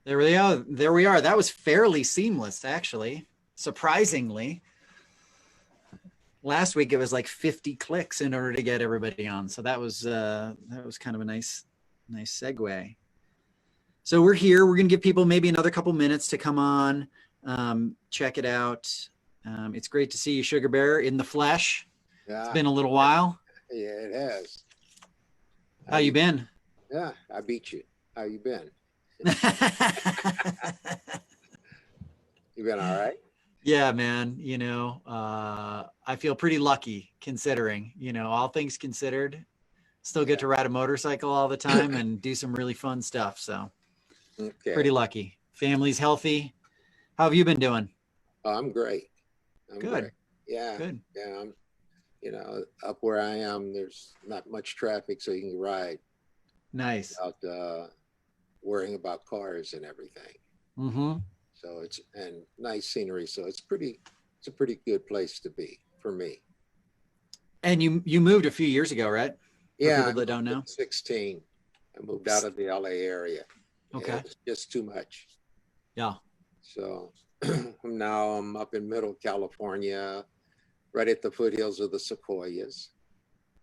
There we are. There we are. That was fairly seamless, actually. Surprisingly. Last week it was like 50 clicks in order to get everybody on. So that was kind of a nice segue. So we're here. We're going to give people maybe another couple minutes to come on, check it out. It's great to see you, Sugar Bear, in the flesh. Yeah. It's been a little while. Yeah, it has. How you been? Yeah, I beat you. How you been? You been all right? Yeah, man. I feel pretty lucky considering, all things considered, still get to ride a motorcycle all the time and do some really fun stuff. So pretty lucky. Family's healthy. How have you been doing? Oh, I'm great. Good. Great. Yeah. Good. Yeah. I'm, up where I am, there's not much traffic, so you can ride. Nice. Without worrying about cars and everything. Mm-hmm. So it's and nice scenery. So it's a pretty good place to be for me. And you moved a few years ago, right? Yeah. For people that don't know. 16. I moved out of the LA area. Okay. It was just too much. Yeah. So now I'm up in Middle California, right at the foothills of the Sequoias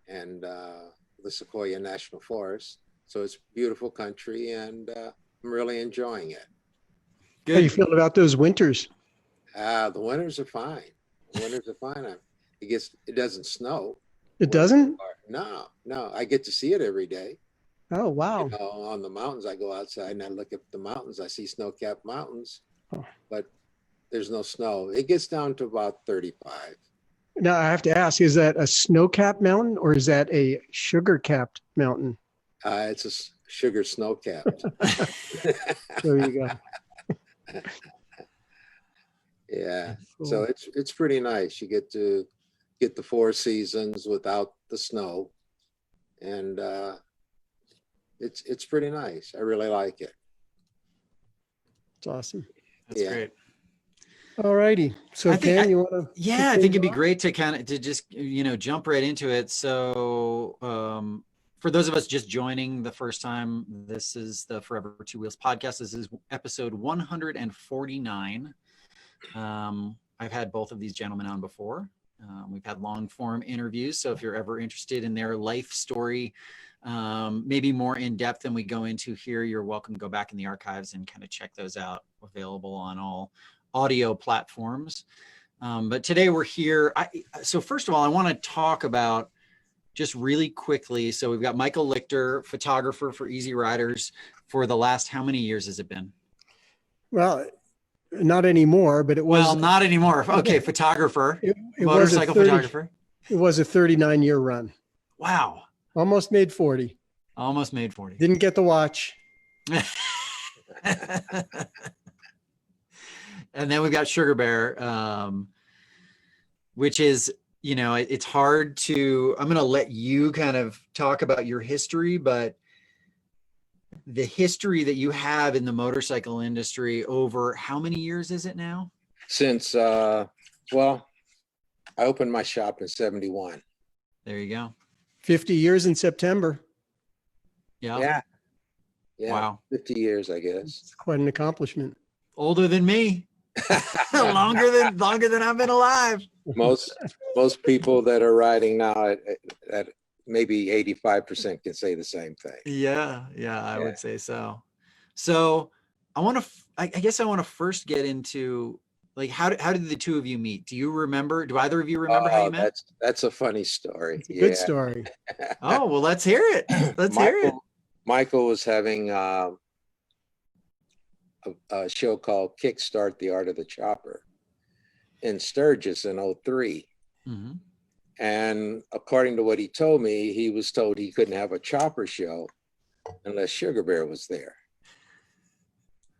and the Sequoia National Forest. So it's beautiful country and I'm really enjoying it. Good. How you feeling about those winters? The winters are fine. It doesn't snow. It doesn't? No. I get to see it every day. Oh, wow. On the mountains, I go outside and I look at the mountains. I see snow-capped mountains, but there's no snow. It gets down to about 35. Now I have to ask, is that a snow-capped mountain or is that a sugar-capped mountain? It's a sugar snow-capped. There you go. Yeah, cool. So it's pretty nice. You get to get the 4 seasons without the snow, and it's pretty nice. I really like it. It's awesome. That's great. All righty. So Ken, you want to? Yeah, I think it'd be great to just jump right into it. So for those of us just joining the first time, this is the 4Ever2Wheels podcast. This is episode 149. I've had both of these gentlemen on before. We've had long form interviews. So if you're ever interested in their life story, maybe more in depth than we go into here, you're welcome to go back in the archives and kind of check those out, available on all audio platforms. But today we're here. So first of all, I want to talk about just really quickly. So we've got Michael Lichter, photographer for Easy Riders for the last, how many years has it been? Well, not anymore, but it was. Well, not anymore. Okay. Photographer, it motorcycle photographer. It was a 39-year run. Wow. Almost made 40. Almost made 40. Didn't get the watch. And then we've got Sugar Bear, which is, it's hard to, I'm going to let you kind of talk about your history, but the history that you have in the motorcycle industry over how many years is it now? Since, I opened my shop in 71. There you go. 50 years in September. Yeah. Wow. 50 years, I guess. It's quite an accomplishment. Older than me. longer than I've been alive. Most people that are riding now at maybe 85% can say the same thing. Yeah, I would say so. So I guess I want to first get into, like, how did the two of you meet? Do you remember? Do either of you remember how you met? That's a funny story. It's a good story. Oh, well, let's hear it. Hear it. Michael was having a show called Kickstart the Art of the Chopper in Sturgis in 03. Mm-hmm. And according to what he told me, he was told he couldn't have a chopper show unless Sugar Bear was there.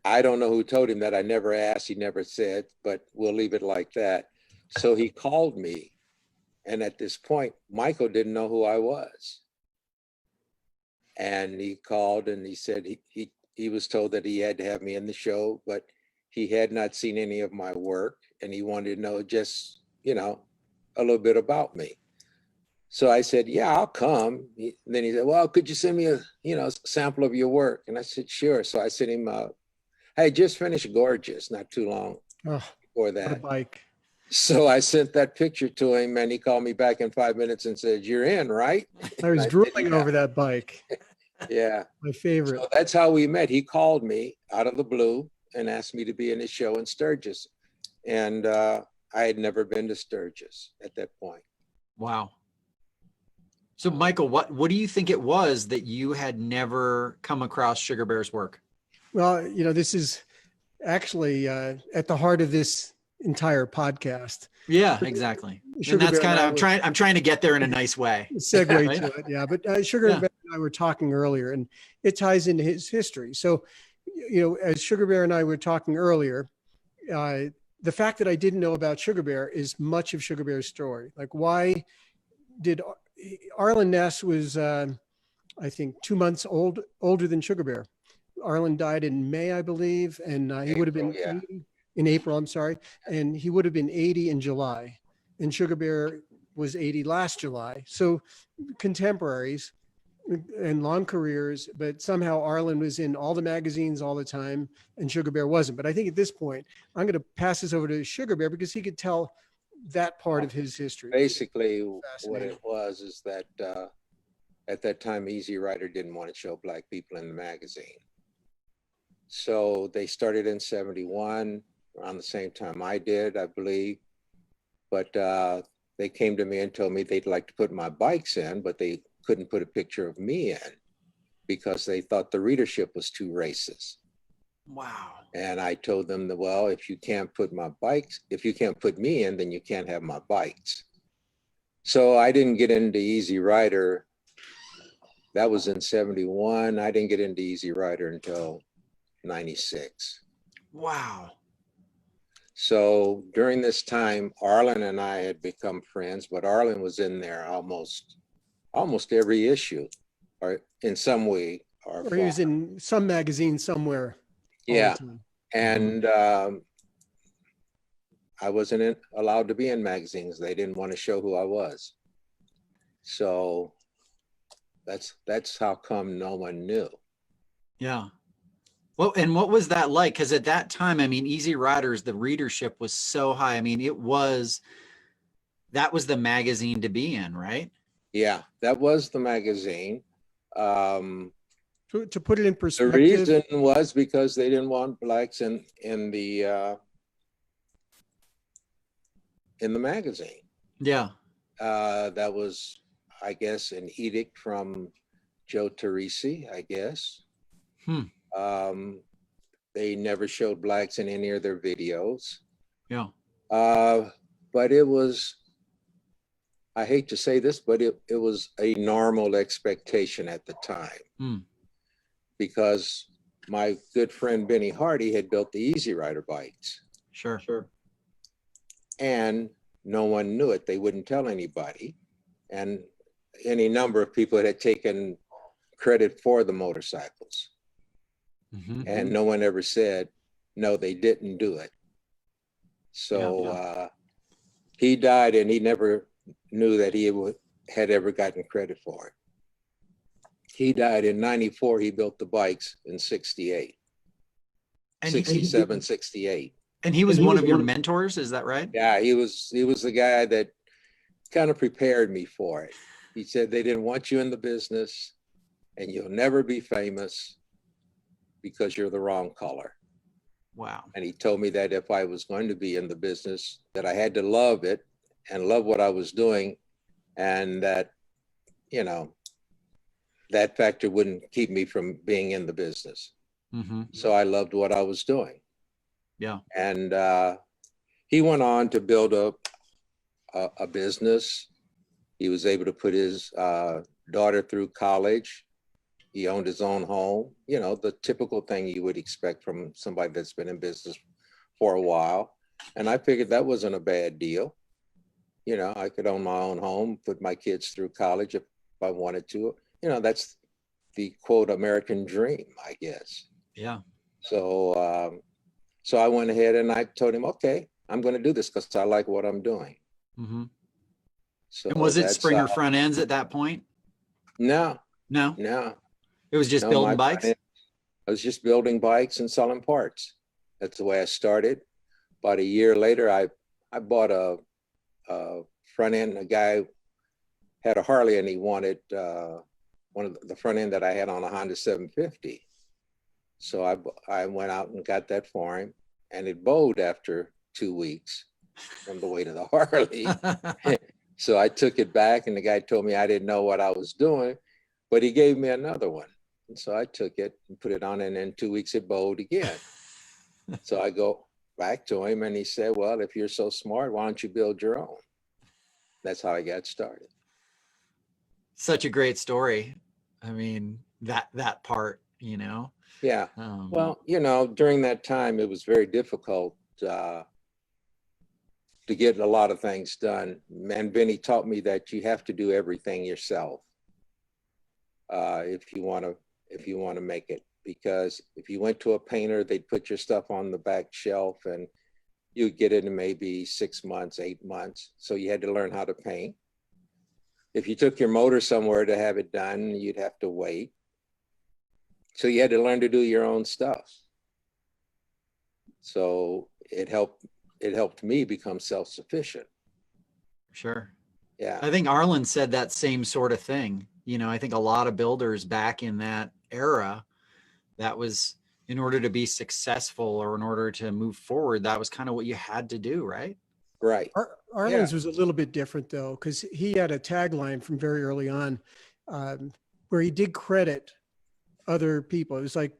I don't know who told him that. I never asked. He never said, but we'll leave it like that. So he called me. And at this point, Michael didn't know who I was. And he called and he said he was told that he had to have me in the show, but he had not seen any of my work. And he wanted to know just, a little bit about me. So I said, yeah, I'll come. And then he said, well, could you send me a sample of your work? And I said, sure. So I sent him I had just finished Gorgeous not too long Oh, before what a that. bike. So I sent that picture to him and he called me back in 5 minutes and said, "You're in, right?" I was I said, drooling "Yeah." over that bike. Yeah. My favorite. So that's how we met. He called me out of the blue and asked me to be in his show in Sturgis. And I had never been to Sturgis at that point. Wow. So Michael, what do you think it was that you had never come across Sugar Bear's work? Well, this is actually at the heart of this entire podcast. Yeah, exactly. Sugar And that's Bear and kind I of, I'm trying to get there in a nice way. segue Right? to it. Yeah. But Sugar Yeah. Bear and I were talking earlier, and it ties into his history. So, as Sugar Bear and I were talking earlier, the fact that I didn't know about Sugar Bear is much of Sugar Bear's story. Like, why did Arlen Ness was, I think, 2 months older than Sugar Bear. Arlen died in May, I believe, and he would have been 80 in April. I'm sorry, and he would have been 80 in July, and Sugar Bear was 80 last July. So contemporaries and long careers, but somehow Arlen was in all the magazines all the time, and Sugar Bear wasn't. But I think at this point, I'm going to pass this over to Sugar Bear because he could tell that part of his history. Basically, what it was is that at that time, Easy Rider didn't want to show Black people in the magazine. So they started in 71, around the same time I did, I believe. But they came to me and told me they'd like to put my bikes in, but they couldn't put a picture of me in because they thought the readership was too racist. Wow. And I told them that, well, if you can't put me in, then you can't have my bikes. So I didn't get into Easy Rider. That was in 71. I didn't get into Easy Rider until 96. Wow. So during this time, Arlen and I had become friends, but Arlen was in there almost every issue, or in some way. Or he was in some magazine somewhere. Yeah. And I wasn't allowed to be in magazines. They didn't want to show who I was. So that's how come no one knew. Yeah. Well, and what was that like? Because at that time, I mean, Easy Riders, the readership was so high. I mean, that was the magazine to be in, right? Yeah, that was the magazine. To put it in perspective, the reason was because they didn't want blacks in the magazine. Yeah. That was, I guess, an edict from Joe Teresi, I guess. They never showed blacks in any of their videos. Yeah. But it was, I hate to say this, but it was a normal expectation at the time. Because my good friend Benny Hardy had built the Easy Rider bikes. Sure. And no one knew it. They wouldn't tell anybody. And any number of people had taken credit for the motorcycles. And no one ever said, no, they didn't do it. So he died and he never knew that he had ever gotten credit for it. He died in 94. He built the bikes in 68. And 67, 68. And he was one of your mentors, is that right? Yeah, he was the guy that kind of prepared me for it. He said they didn't want you in the business and you'll never be famous because you're the wrong color. Wow. And he told me that if I was going to be in the business, that I had to love it and love what I was doing, and that, you know, that factor wouldn't keep me from being in the business. So I loved what I was doing. Yeah. And he went on to build a business. He was able to put his daughter through college. He owned his own home, you know, the typical thing you would expect from somebody that's been in business for a while. And I figured that wasn't a bad deal. You know, I could own my own home, put my kids through college if I wanted to. You know, that's the quote American dream, I guess. Yeah. So so I went ahead and I told him, okay, I'm going to do this because I like what I'm doing. So and was it Springer front ends at that point? No. It was just building bikes? I was just building bikes and selling parts. That's the way I started. About a year later, I bought a front end. A guy had a Harley and he wanted one of the front end that I had on a Honda 750. So I went out and got that for him, and it bowed after 2 weeks on the way to the Harley. So I took it back, and the guy told me I didn't know what I was doing, but he gave me another one. And so I took it and put it on, and in 2 weeks it bowed again. So I go back to him, and he said, well, if you're so smart, why don't you build your own? That's how I got started. Such a great story. I mean, that part, you know. Yeah. Well, you know, during that time, it was very difficult to get a lot of things done. And Benny taught me that you have to do everything yourself if you want to make it. Because if you went to a painter, they'd put your stuff on the back shelf, and you'd get it in maybe 6 months, 8 months. So you had to learn how to paint. If you took your motor somewhere to have it done, you'd have to wait. So you had to learn to do your own stuff. So it helped me become self-sufficient. Sure. Yeah. I think Arlen said that same sort of thing. You know, I think a lot of builders back in that era, that was, in order to be successful or in order to move forward, that was kind of what you had to do, right? Right. Arlen's was a little bit different though, because he had a tagline from very early on where he did credit other people. It was like,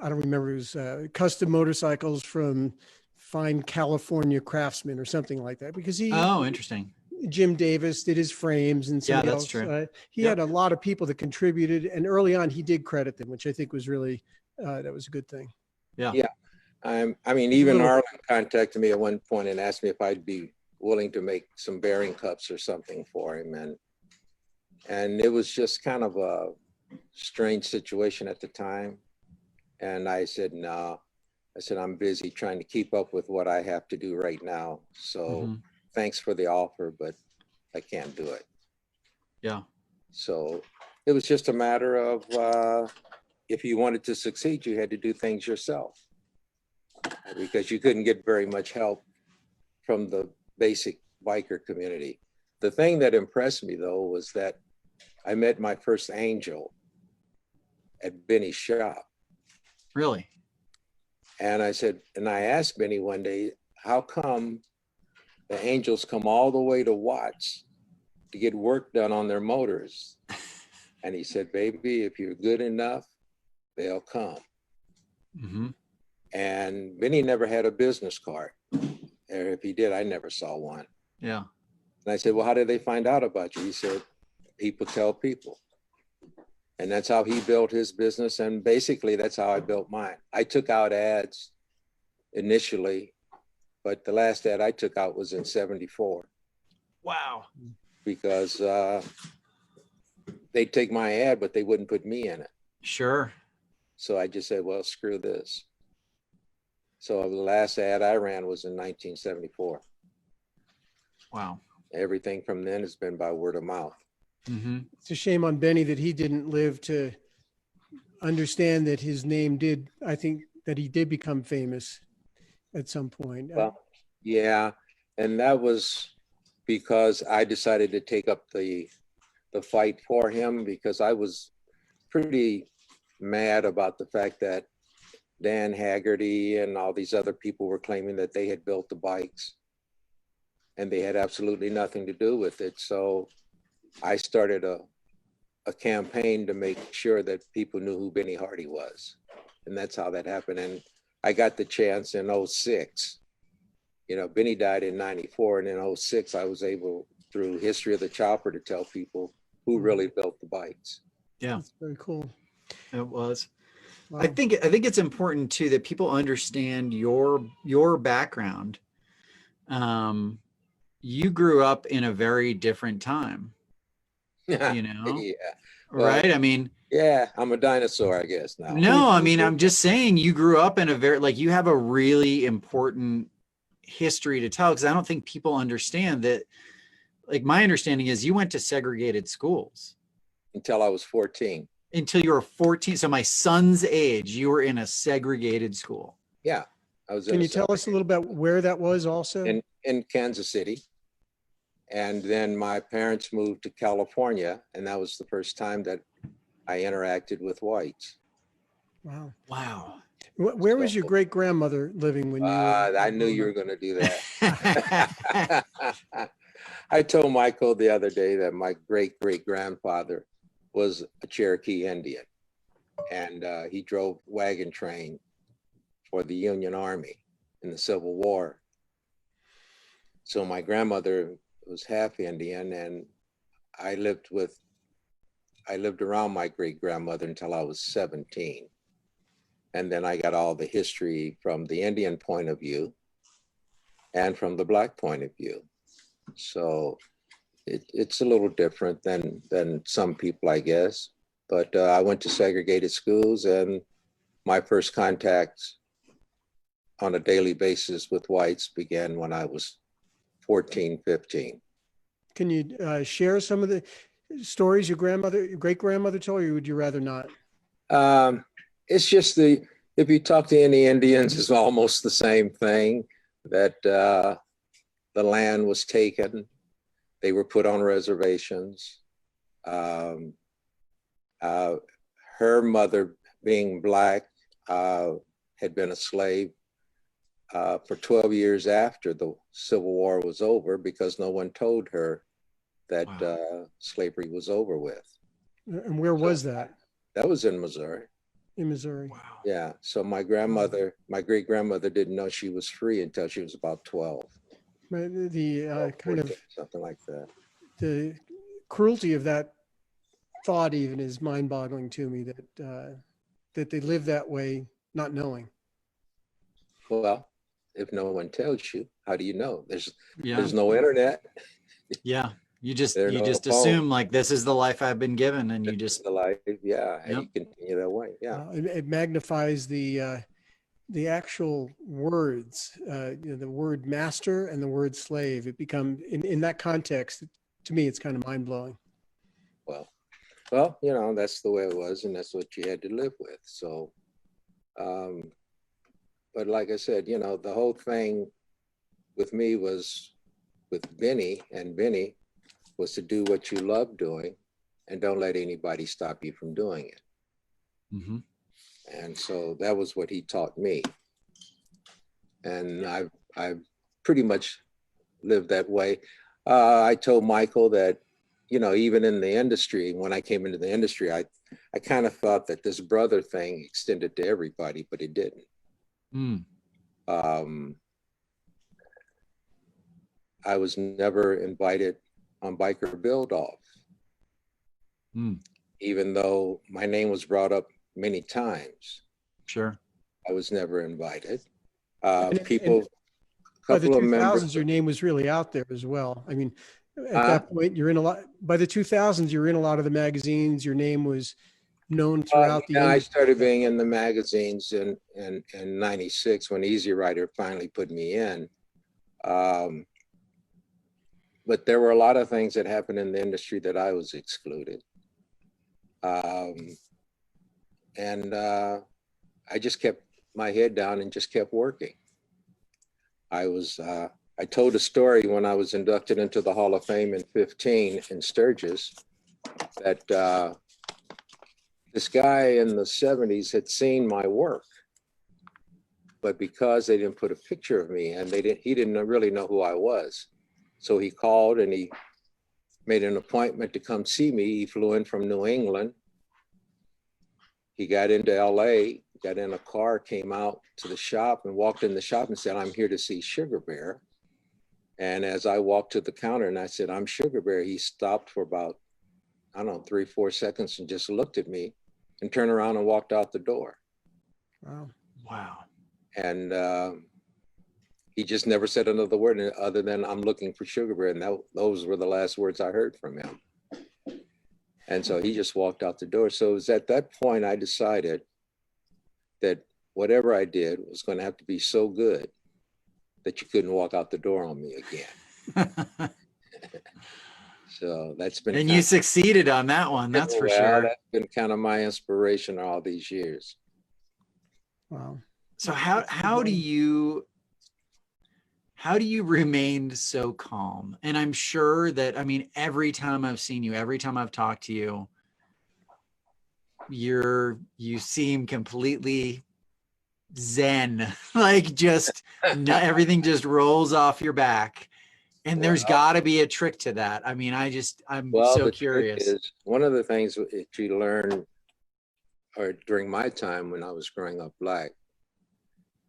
I don't remember, it was custom motorcycles from fine California craftsmen or something like that, because Oh, interesting. Jim Davis did his frames, and somebody Yeah, that's else. true. He had a lot of people that contributed, and early on he did credit them, which I think was really, that was a good thing. Yeah. Yeah. I mean, even Arlen contacted me at one point and asked me if I'd be willing to make some bearing cups or something for him. And it was just kind of a strange situation at the time. And I said, no. I said, I'm busy trying to keep up with what I have to do right now. So thanks for the offer, but I can't do it. Yeah. So it was just a matter of if you wanted to succeed, you had to do things yourself, because you couldn't get very much help from the basic biker community. The thing that impressed me though was that I met my first angel at Benny's shop. Really? And I asked Benny one day, how come the angels come all the way to Watts to get work done on their motors? And he said, baby, if you're good enough, they'll come. And Benny never had a business card. Or if he did, I never saw one. Yeah. And I said, well, how did they find out about you? He said, people tell people. And that's how he built his business. And basically, that's how I built mine. I took out ads initially, but the last ad I took out was in '74. Wow. Because they'd take my ad, but they wouldn't put me in it. Sure. So I just said, well, screw this. So the last ad I ran was in 1974. Wow. Everything from then has been by word of mouth. It's a shame on Benny that he didn't live to understand that his name did, I think that he did become famous at some point. Well, yeah. And that was because I decided to take up the fight for him, because I was pretty mad about the fact that Dan Haggerty and all these other people were claiming that they had built the bikes and they had absolutely nothing to do with it. So I started a campaign to make sure that people knew who Benny Hardy was. And that's how that happened. And I got the chance in '06. You know, Benny died in '94, and in '06, I was able, through History of the Chopper, to tell people who really built the bikes. Yeah. That's very cool. It was. Wow. I think it's important too that people understand your background. You grew up in a very different time. You know? Yeah. Right? Well, I mean, yeah, I'm a dinosaur, I guess now. no, I mean, I'm just saying you grew up in a very, like, you have a really important history to tell, because I don't think people understand that. Like, my understanding is you went to segregated schools. Until I was 14. Until you were 14. So my son's age, you were in a segregated school. Yeah, I was. Can you tell us a little bit where that was also? In Kansas City. And then my parents moved to California, and that was the first time that I interacted with whites. Wow. Wow. Where was your great grandmother living when you? I knew you were going to do that. I told Michael the other day that my great grandfather was a Cherokee Indian, and he drove wagon train for the Union Army in the Civil War. So my grandmother was half Indian, and I lived around my great grandmother until I was 17. And then I got all the history from the Indian point of view and from the Black point of view. So it's a little different than some people, I guess. But I went to segregated schools, and my first contacts on a daily basis with whites began when I was 14, 15. Can you share some of the stories your great grandmother told you, or would you rather not? It's just if you talk to any Indians, it's almost the same thing, that the land was taken. They were put on reservations. Her mother, being Black, had been a slave for 12 years after the Civil War was over, because no one told her that slavery was over with. And where was that? That was in Missouri. In Missouri. Wow. Yeah. So my great grandmother didn't know she was free until she was about 12. The kind of something like that. The cruelty of that thought even is mind-boggling to me, that they live that way, not knowing. Well, if no one tells you, how do you know? There's no internet. Yeah. You just phone. assume like this is the life I've been given, and you just the life, yeah, and Yep. you continue that way. Yeah. It magnifies the actual words, the word master and the word slave. It become in that context, to me, it's kind of mind-blowing. Well, that's the way it was, and that's what you had to live with. So, but like I said, the whole thing with me was with Benny was to do what you love doing, and don't let anybody stop you from doing it. Mm-hmm. And so that was what he taught me. And I've pretty much lived that way. I told Michael that, even in the industry, when I came into the industry, I kind of thought that this brother thing extended to everybody, but it didn't. Mm. I was never invited on Biker Build Off, even though my name was brought up many times. Sure. I was never invited. By the 2000s, your name was really out there as well. I mean, at that point, you're in a lot. By the 2000s, you're in a lot of the magazines. Your name was known throughout the industry. I started being in the magazines in 96 when Easy Rider finally put me in. But there were a lot of things that happened in the industry that I was excluded. And I just kept my head down and just kept working. I told a story when I was inducted into the Hall of Fame in 15 in Sturgis, that this guy in the 70s had seen my work, but because they didn't put a picture of me, and he didn't really know who I was. So he called and he made an appointment to come see me. He flew in from New England. He got into LA, got in a car, came out to the shop and walked in the shop and said, "I'm here to see Sugar Bear." And as I walked to the counter and I said, "I'm Sugar Bear," he stopped for about, 3-4 seconds and just looked at me and turned around and walked out the door. Wow. And he just never said another word other than, "I'm looking for Sugar Bear." And those were the last words I heard from him. And so he just walked out the door. So it was at that point I decided that whatever I did was going to have to be so good that you couldn't walk out the door on me again. So that's been And you succeeded on that one, that's for sure. That's been kind of my inspiration all these years. Wow. So how do you remain so calm? And I'm sure that, I mean, every time I've seen you, every time I've talked to you, you seem completely zen, like just everything just rolls off your back. And there's got to be a trick to that. I mean, I'm so curious. Trick is, one of the things that you learn, or during my time when I was growing up black,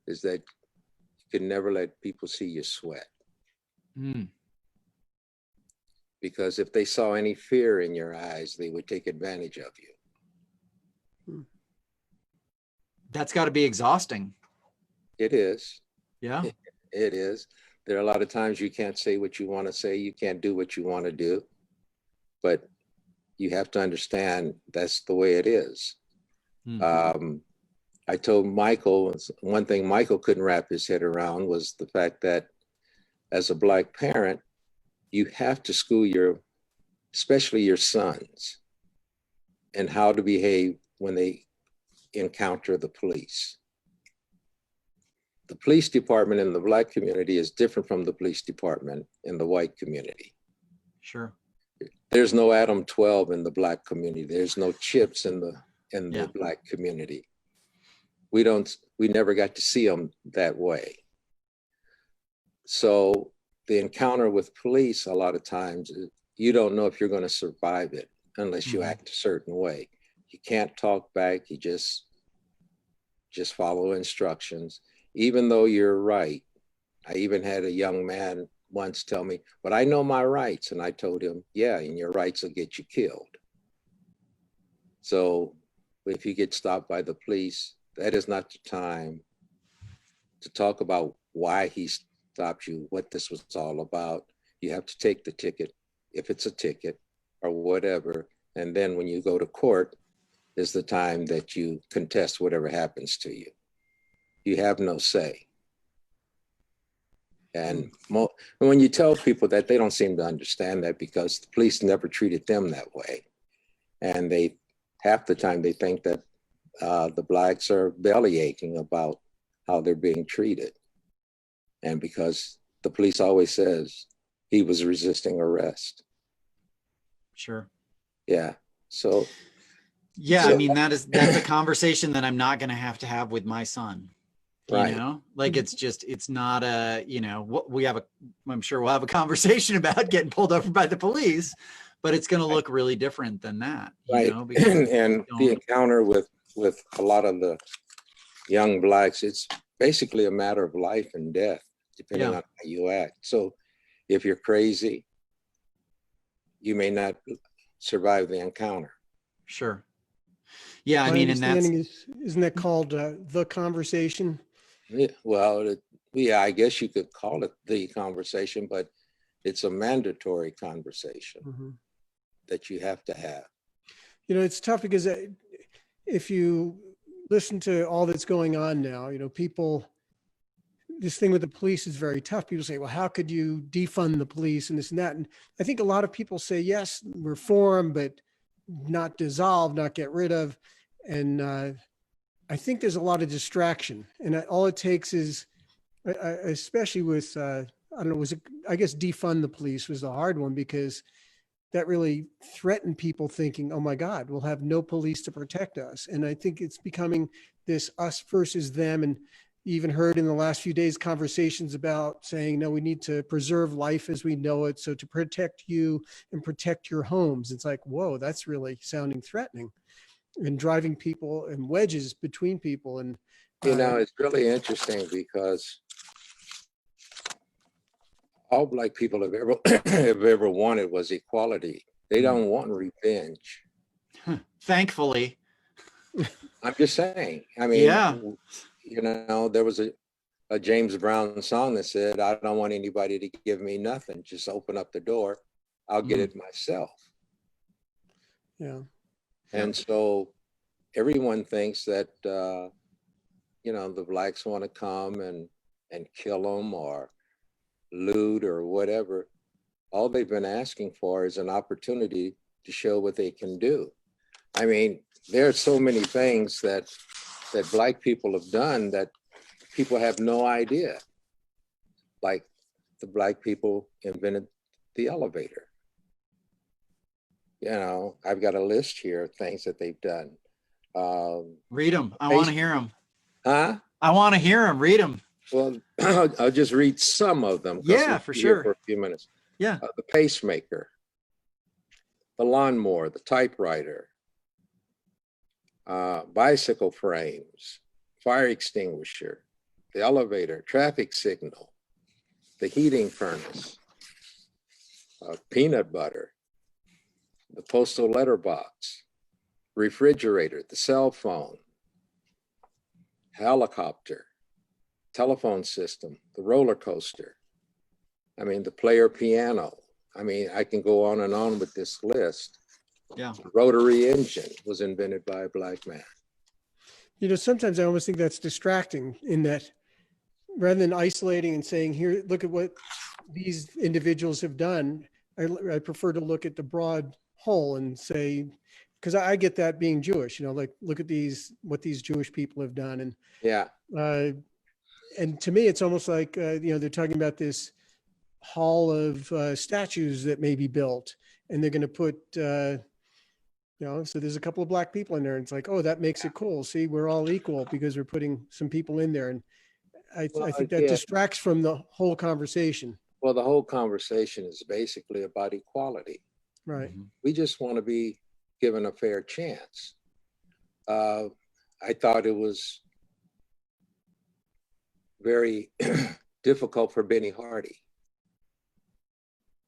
is that you could never let people see you sweat. Because if they saw any fear in your eyes, they would take advantage of you. That's got to be exhausting. It is. Yeah. It is. There are a lot of times you can't say what you want to say. You can't do what you want to do. But you have to understand that's the way it is. I told Michael, one thing Michael couldn't wrap his head around was the fact that as a black parent, you have to school especially your sons, and how to behave when they encounter the police. The police department in the black community is different from the police department in the white community. Sure. There's no Adam 12 in the black community. There's no chips in the black community. We never got to see them that way. So the encounter with police, a lot of times, you don't know if you're going to survive it unless you act a certain way. You can't talk back. You just follow instructions, even though you're right. I even had a young man once tell me, but I know my rights. And I told him, yeah, and your rights will get you killed. So if you get stopped by the police, that is not the time to talk about why he stopped you, what this was all about. You have to take the ticket, if it's a ticket or whatever. And then when you go to court is the time that you contest whatever happens to you. You have no say. And when you tell people that, they don't seem to understand that, because the police never treated them that way. And half the time they think that the blacks are belly aching about how they're being treated. And because the police always says he was resisting arrest. Sure. Yeah. So. Yeah, I mean, that's a conversation that I'm not going to have with my son. Right. You know, like it's not a, I'm sure we'll have a conversation about getting pulled over by the police, but it's going to look really different than that. Right. You know, because and the encounter with a lot of the young blacks, it's basically a matter of life and death, depending on how you act. So if you're crazy, you may not survive the encounter. Sure. Yeah, I My mean, and that's isn't that called The Conversation? Yeah, well, I guess you could call it the conversation, but it's a mandatory conversation that you have to have. You know, it's tough because if you listen to all that's going on now, this thing with the police is very tough. People say, well, how could you defund the police and this and that? And I think a lot of people say, yes, reform, but not dissolve, not get rid of. And I think there's a lot of distraction. And all it takes is, especially with, I guess defund the police was the hard one, because that really threatened people thinking, oh my God, we'll have no police to protect us. And I think it's becoming this us versus them. And you even heard in the last few days conversations about saying, no, we need to preserve life as we know it. So to protect you and protect your homes, it's like, whoa, that's really sounding threatening, and driving people and wedges between people. And it's really interesting, because all black people have ever wanted was equality. They don't want revenge. Thankfully. I'm just saying. I mean, there was a James Brown song that said, I don't want anybody to give me nothing. Just open up the door. I'll get it myself. Yeah. And so everyone thinks that, the blacks want to come and kill them or loot or whatever. All they've been asking for is an opportunity to show what they can do. I mean, there are so many things that Black people have done that people have no idea. Like the Black people invented the elevator. You know, I've got a list here of things that they've done. Read them. I want to hear them. Huh? I want to hear them. Read them. Well, I'll just read some of them. Yeah, for sure. For a few minutes. Yeah. The pacemaker, the lawnmower, the typewriter, bicycle frames, fire extinguisher, the elevator, traffic signal, the heating furnace, peanut butter, the postal letterbox, refrigerator, the cell phone, helicopter, telephone system, the roller coaster. I mean, the player piano. I mean, I can go on and on with this list. Yeah. The rotary engine was invented by a Black man. You know, sometimes I almost think that's distracting in that rather than isolating and saying, here, look at what these individuals have done, I prefer to look at the broad whole and say, because I get that being Jewish, you know, like, look at what these Jewish people have done. And yeah. And to me, it's almost like, you know, they're talking about this hall of statues that may be built, and they're going to put, you know, so there's a couple of Black people in there, and it's like, oh, that makes it cool. See, we're all equal because we're putting some people in there. And I think that distracts from the whole conversation. Well, the whole conversation is basically about equality. Right. We just want to be given a fair chance. I thought it was very difficult for Benny Hardy.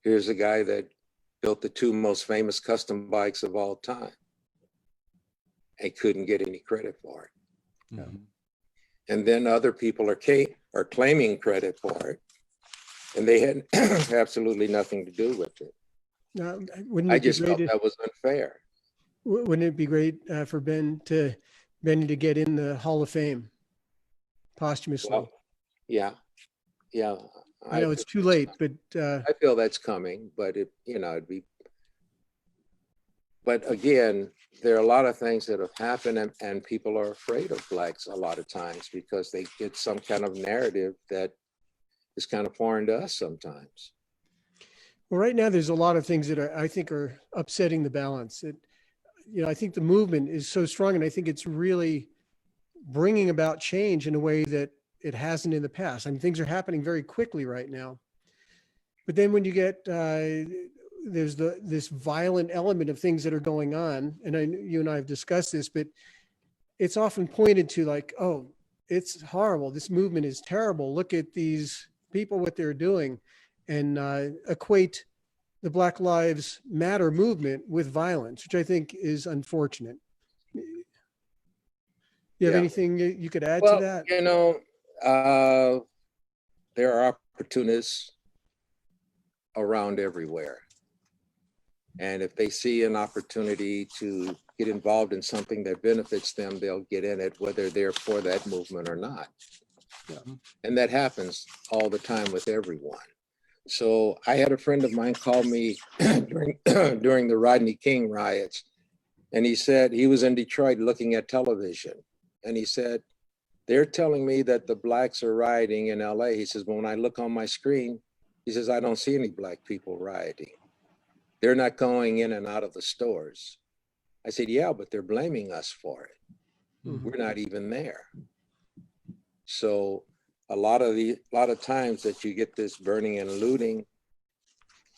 Here's a guy that built the two most famous custom bikes of all time and couldn't get any credit for it. Mm-hmm. And then other people are claiming credit for it, and they had absolutely nothing to do with it. I just felt that was unfair. Wouldn't it be great for Benny to get in the Hall of Fame posthumously? Well, yeah. I know it's too late, but I feel that's coming. But it'd be. But again, there are a lot of things that have happened, and people are afraid of Blacks a lot of times because they get some kind of narrative that is kind of foreign to us sometimes. Well, right now there's a lot of things that I think are upsetting the balance. I think the movement is so strong, and I think it's really bringing about change in a way that it hasn't in the past. I mean, things are happening very quickly right now. But then when you get there's this violent element of things that are going on, and you and I have discussed this, but it's often pointed to like, oh, it's horrible. This movement is terrible. Look at these people, what they're doing, and equate the Black Lives Matter movement with violence, which I think is unfortunate. You have anything you could add to that? There are opportunists around everywhere. And if they see an opportunity to get involved in something that benefits them, they'll get in it, whether they're for that movement or not. Yeah. And that happens all the time with everyone. So I had a friend of mine call me during the Rodney King riots, and he said he was in Detroit looking at television, and he said, they're telling me that the Blacks are rioting in LA. He says, but when I look on my screen, he says, I don't see any Black people rioting. They're not going in and out of the stores. I said, yeah, but they're blaming us for it. Mm-hmm. We're not even there. So a lot of times that you get this burning and looting,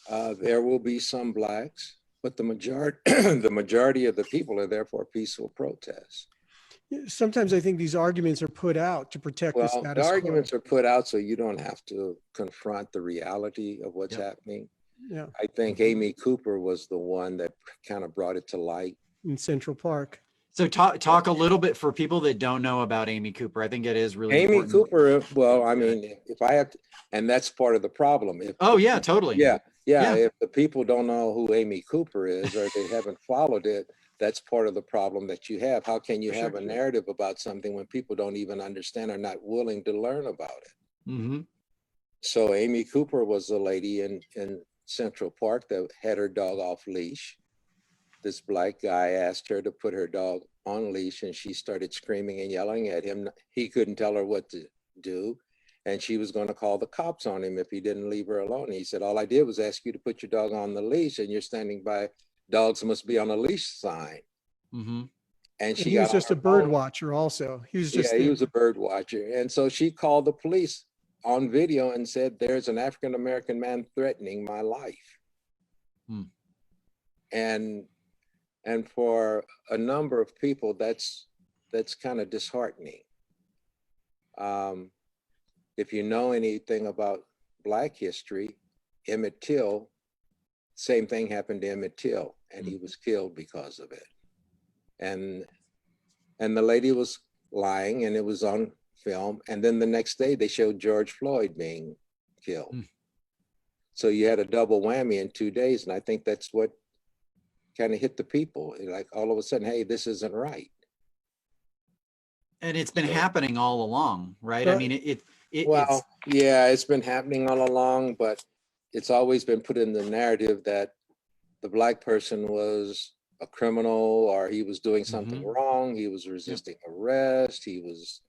there will be some Blacks, but the majority of the people are there for peaceful protests. Sometimes I think these arguments are put out to protect the status quo. The arguments are put out so you don't have to confront the reality of what's happening. Yeah. I think Amy Cooper was the one that kind of brought it to light. In Central Park. So talk a little bit for people that don't know about Amy Cooper. I think it is really important. Cooper, well, I mean, if I have to, and that's part of the problem. Totally. Yeah. If the people don't know who Amy Cooper is or they haven't followed it, that's part of the problem that you have. How can you have a narrative about something when people don't even understand or not willing to learn about it? Mm-hmm. So Amy Cooper was the lady in Central Park that had her dog off leash. This black guy asked her to put her dog on leash, and she started screaming and yelling at him. He couldn't tell her what to do, and she was going to call the cops on him if he didn't leave her alone. He said, all I did was ask you to put your dog on the leash, and you're standing by dogs must be on a leash sign. Mm-hmm. And he was just a bird watcher also. He was just he was a bird watcher. And so she called the police on video and said, there's an African-American man threatening my life. And for a number of people, that's kind of disheartening. If you know anything about Black history, Emmett Till, same thing happened to Emmett Till, and he was killed because of it. And the lady was lying, and it was on film. And then the next day they showed George Floyd being killed. So you had a double whammy in 2 days. And I think that's what kind of hit the people. Like all of a sudden, hey, this isn't right. And it's been happening all along, right? I mean, it's been happening all along, but it's always been put in the narrative that the Black person was a criminal, or he was doing something wrong. He was resisting arrest. He was,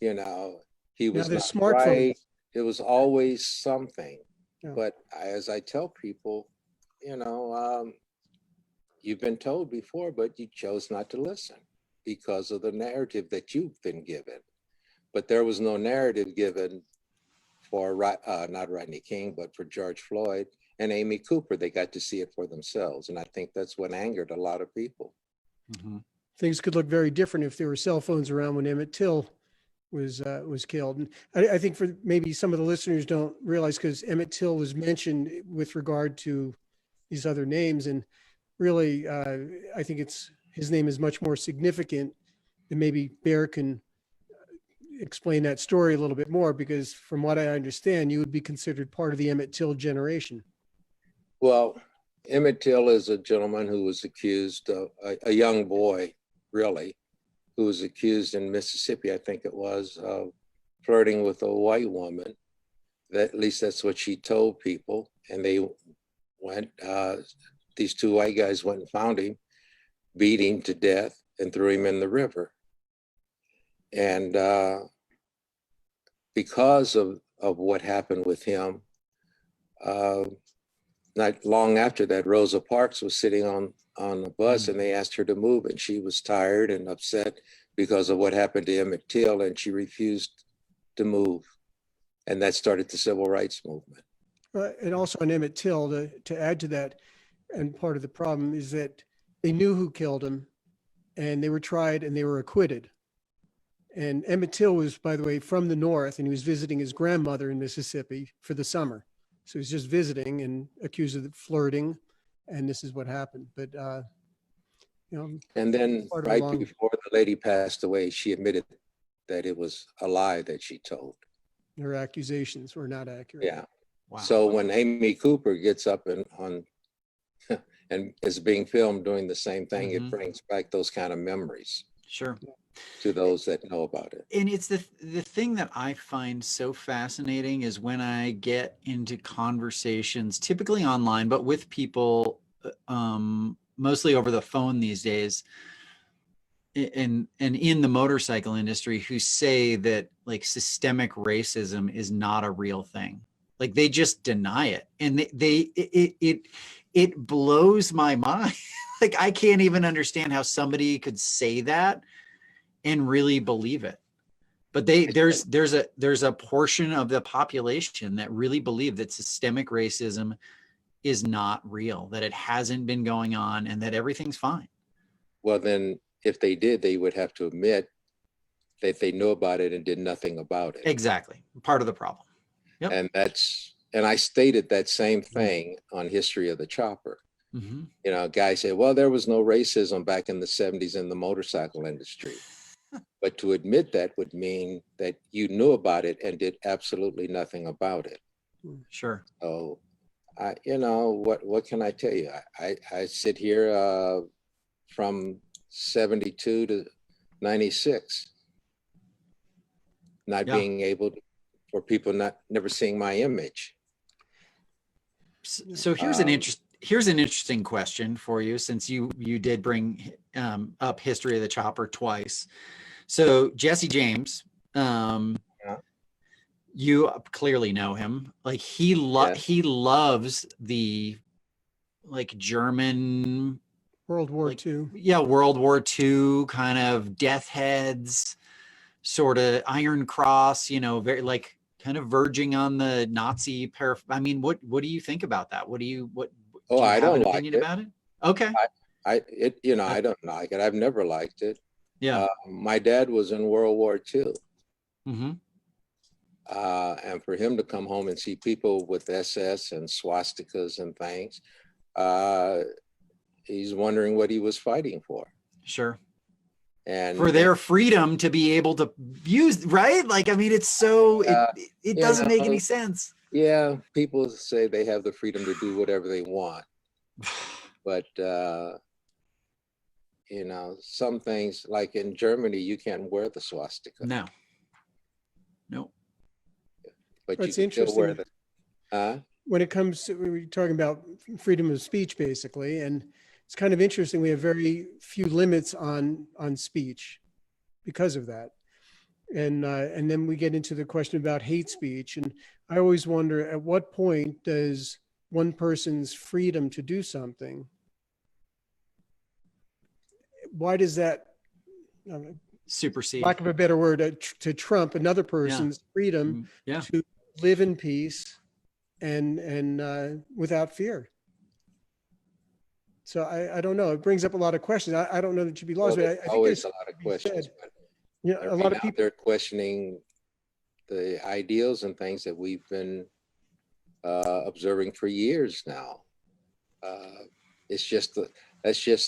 he was not right. It was always something. Yeah. But as I tell people, you've been told before, but you chose not to listen because of the narrative that you've been given. But there was no narrative given for not Rodney King, but for George Floyd and Amy Cooper. They got to see it for themselves. And I think that's what angered a lot of people. Things could look very different if there were cell phones around when Emmett Till was killed. And I think for maybe some of the listeners don't realize, because Emmett Till was mentioned with regard to these other names. And really, I think his name is much more significant, and maybe Bear can explain that story a little bit more, because from what I understand, you would be considered part of the Emmett Till generation. Well, Emmett Till is a gentleman who was accused, a young boy, really, who was accused in Mississippi, I think it was, of flirting with a white woman. At least that's what she told people. And they went, these two white guys went and found him, beat him to death, and threw him in the river. And because of what happened with him, not long after that, Rosa Parks was sitting on a bus, and they asked her to move, and she was tired and upset because of what happened to Emmett Till, and she refused to move. And that started the civil rights movement. And also on Emmett Till, to add to that, and part of the problem is that they knew who killed him, and they were tried and they were acquitted. And Emmett Till was, by the way, from the North, and he was visiting his grandmother in Mississippi for the summer. So he was just visiting and accused of flirting, and this is what happened. But, and then right before the lady passed away, she admitted that it was a lie that she told. Her accusations were not accurate. Yeah. Wow. So when Amy Cooper gets up and is being filmed doing the same thing, it brings back those kind of memories. Sure. To those that know about it. And it's the thing that I find so fascinating is when I get into conversations, typically online, but with people, mostly over the phone these days, and in the motorcycle industry, who say that like systemic racism is not a real thing. Like they just deny it, and it blows my mind. Like I can't even understand how somebody could say that and really believe it. But there's a portion of the population that really believe that systemic racism is not real, that it hasn't been going on, and that everything's fine. Well, then if they did, they would have to admit that they knew about it and did nothing about it. Exactly. Part of the problem. Yep. And I stated that same thing on History of the Chopper. A guy said, well, there was no racism back in the 70s in the motorcycle industry. But to admit that would mean that you knew about it and did absolutely nothing about it. Sure. So, what can I tell you? I sit here from 72 to 96, not being able to, for people never seeing my image. So here's an interesting question for you, since you did bring up History of the Chopper twice. So Jesse James, you clearly know him. Like he loves the like German World War II. Yeah, World War II kind of death heads, sort of Iron Cross, very like kind of verging on the Nazi I mean, what do you think about that? Do you I have don't an like opinion it. about it? Okay. I don't like it. I've never liked it. Yeah. My dad was in World War II. Mm-hmm. And for him to come home and see people with SS and swastikas and things, he's wondering what he was fighting for. Sure. And for their freedom to be able to use, right? Like, I mean, it's so, it doesn't make any sense. Yeah, people say they have the freedom to do whatever they want. But, some things, like in Germany, you can't wear the swastika. No. But That's you can still wear the... When it comes to, we were talking about freedom of speech, basically, and it's kind of interesting. We have very few limits on speech because of that. And then we get into the question about hate speech. And I always wonder, at what point does one person's freedom to do something, why does that supersede, lack of a better word, to trump another person's freedom to live in peace and without fear? So I don't know. It brings up a lot of questions. I don't know that you'd be lost. Well, but I think always a lot of questions. A lot of people, they're questioning the ideals and things that we've been observing for years now. That's just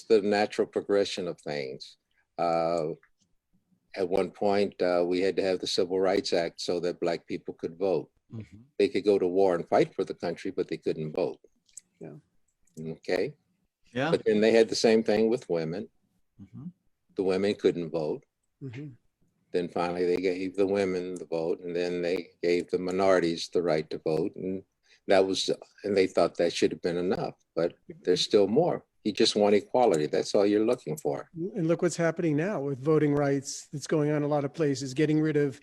the natural progression of things. At one point, we had to have the Civil Rights Act so that Black people could vote. Mm-hmm. They could go to war and fight for the country, but they couldn't vote. Yeah. Okay. Yeah. But then they had the same thing with women. Mm-hmm. The women couldn't vote. Mm-hmm. Then finally they gave the women the vote, and then they gave the minorities the right to vote. And they thought that should have been enough, but there's still more. You just want equality. That's all you're looking for. And look what's happening now with voting rights that's going on in a lot of places, getting rid of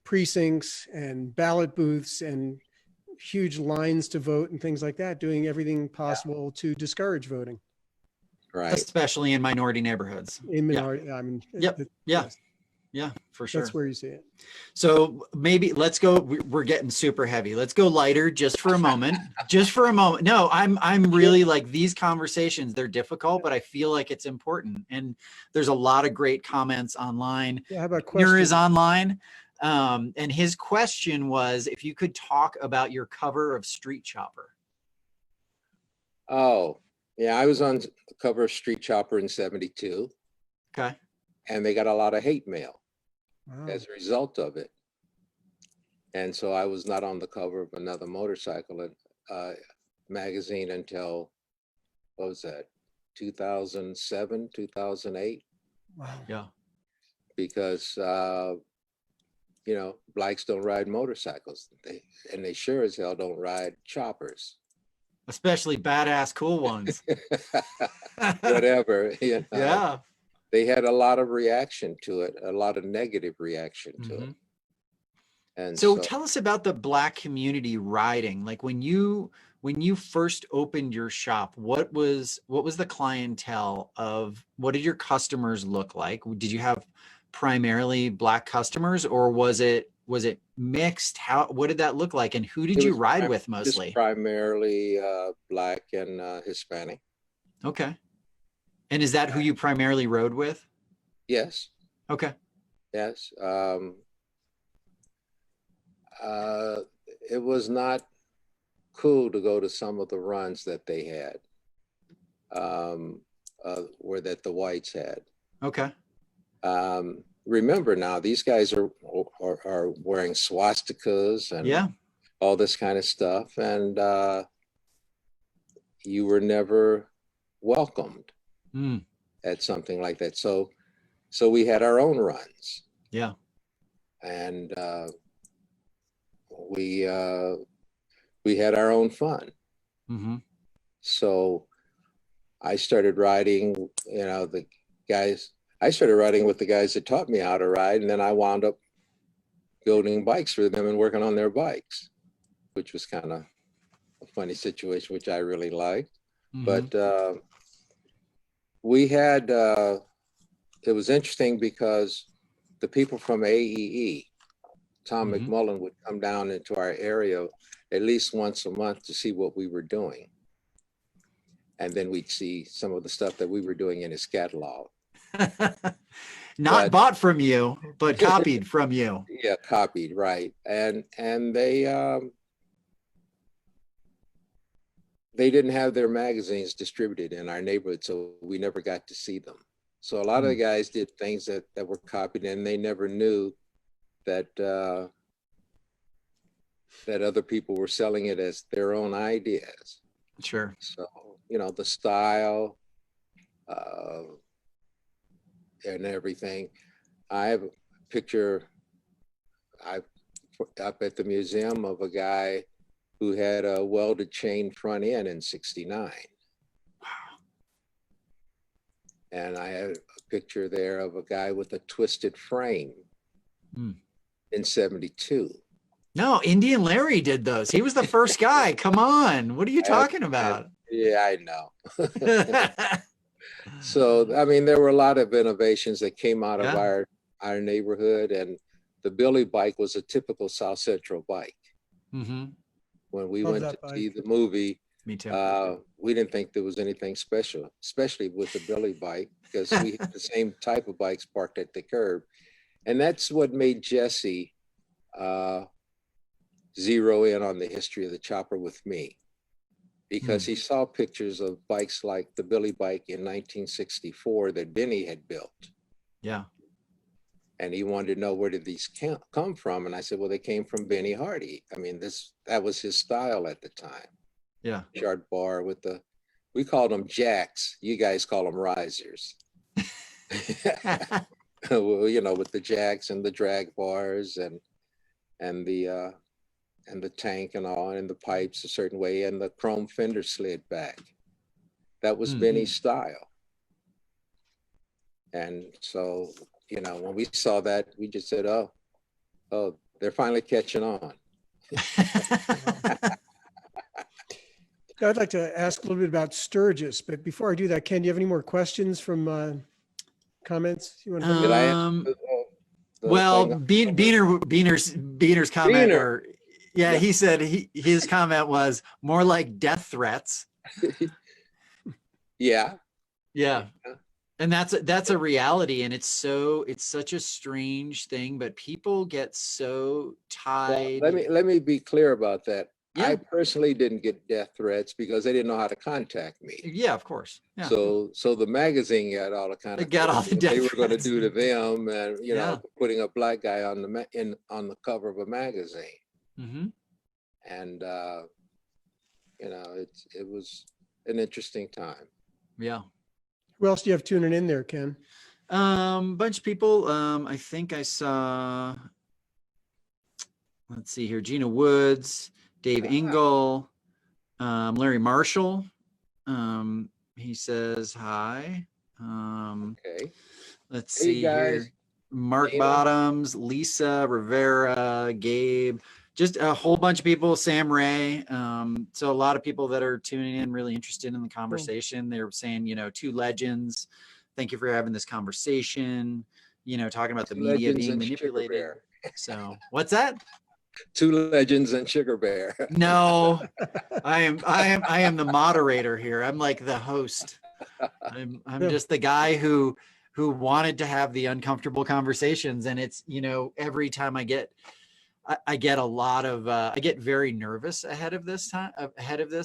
precincts and ballot booths and huge lines to vote and things like that, doing everything possible to discourage voting. Right. Especially in minority neighborhoods. In minority, I mean, yes. Yeah, for sure. That's where you see it. So maybe let's go. We're getting super heavy. Let's go lighter just for a moment. No, I'm really like, these conversations, they're difficult, but I feel like it's important. And there's a lot of great comments online. Yeah, how about questions? Is online. And his question was, if you could talk about your cover of Street Chopper. Oh, yeah. I was on the cover of Street Chopper in '72. Okay. And they got a lot of hate mail. Wow. As a result of it. And so I was not on the cover of another motorcycle magazine until, what was that, 2007, 2008? Wow. Yeah. Because, Blacks don't ride motorcycles. They sure as hell don't ride choppers. Especially badass cool ones. Whatever. Yeah. They had a lot of reaction to it, a lot of negative reaction to it. And so tell us about the Black community riding. Like when you first opened your shop, what was the clientele of, what did your customers look like? Did you have primarily Black customers, or was it mixed? What did that look like? And who did you ride with mostly? Just primarily Black and Hispanic. Okay. And is that who you primarily rode with? Yes. Okay. Yes. It was not cool to go to some of the runs that they had, that the whites had. Okay. Remember now, these guys are wearing swastikas and all this kind of stuff, and you were never welcomed at something like that. So we had our own runs. Yeah. And we had our own fun. Mm-hmm. So I started riding, I started riding with the guys that taught me how to ride. And then I wound up building bikes for them and working on their bikes, which was kind of a funny situation, which I really liked. Mm-hmm. But we had, it was interesting because the people from AEE, Tom Mm-hmm. McMullen, would come down into our area at least once a month to see what we were doing. And then we'd see some of the stuff that we were doing in his catalog. Not bought from you, but copied from you. Yeah, copied, right. And they didn't have their magazines distributed in our neighborhood, so we never got to see them. So a lot of the guys did things that were copied, and they never knew that that other people were selling it as their own ideas. Sure. So, the style and everything. I have a picture up at the museum of a guy who had a welded chain front end in '69. Wow. And I have a picture there of a guy with a twisted frame in '72. No, Indian Larry did those. He was the first guy. Come on. What are you talking about? Yeah, I know. So, I mean, there were a lot of innovations that came out of our neighborhood, and the Billy bike was a typical South Central bike. Mm-hmm. When we went to see the movie, me too. We didn't think there was anything special, especially with the Billy bike, because we had the same type of bikes parked at the curb. And that's what made Jesse zero in on the history of the chopper with me, because he saw pictures of bikes like the Billy bike in 1964 that Benny had built. Yeah. And he wanted to know, where did these come from? And I said, well, they came from Benny Hardy. I mean, that was his style at the time. Yeah. Short bar with we called them jacks. You guys call them risers. Well, with the jacks and the drag bars and the tank and all, and the pipes a certain way, and the chrome fender slid back. That was Benny's style. And so, when we saw that, we just said, oh, they're finally catching on. I'd like to ask a little bit about Sturgis, but before I do that, Ken, do you have any more questions from comments you want to well, Beaner's comment, he said his comment was more like death threats. Yeah. And that's a reality, and it's such a strange thing, but people get so tied. Well, let me be clear about that. Yeah. I personally didn't get death threats because they didn't know how to contact me. Yeah, of course. Yeah. So the magazine got all the kind of got all the death they were going to threats. do to them, and putting a black guy on the cover of a magazine. Mm-hmm. And it was an interesting time. Yeah. Who else do you have tuning in there, Ken? Bunch of people. I think I saw. Let's see here: Gina Woods, Dave Engel, Larry Marshall. He says hi. Okay. Let's see here: Mark Bottoms, Lisa Rivera, Gabe. Just a whole bunch of people, Sam Ray. So a lot of people that are tuning in, really interested in the conversation. They're saying, two legends. Thank you for having this conversation. Talking about the media being manipulated. So what's that? Two legends and Sugar Bear. No, I am the moderator here. I'm like the host. I'm just the guy who wanted to have the uncomfortable conversations. And it's, every time I get a lot of, I get very nervous ahead of this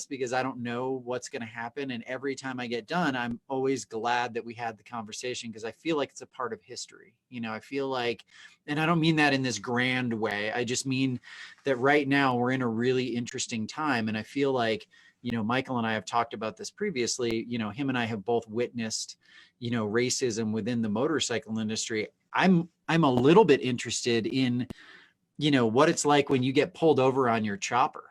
because I don't know what's going to happen. And every time I get done, I'm always glad that we had the conversation, because I feel like it's a part of history. I feel like, and I don't mean that in this grand way. I just mean that right now we're in a really interesting time. And I feel like, Michael and I have talked about this previously, him and I have both witnessed, racism within the motorcycle industry. I'm a little bit interested in, what it's like when you get pulled over on your chopper.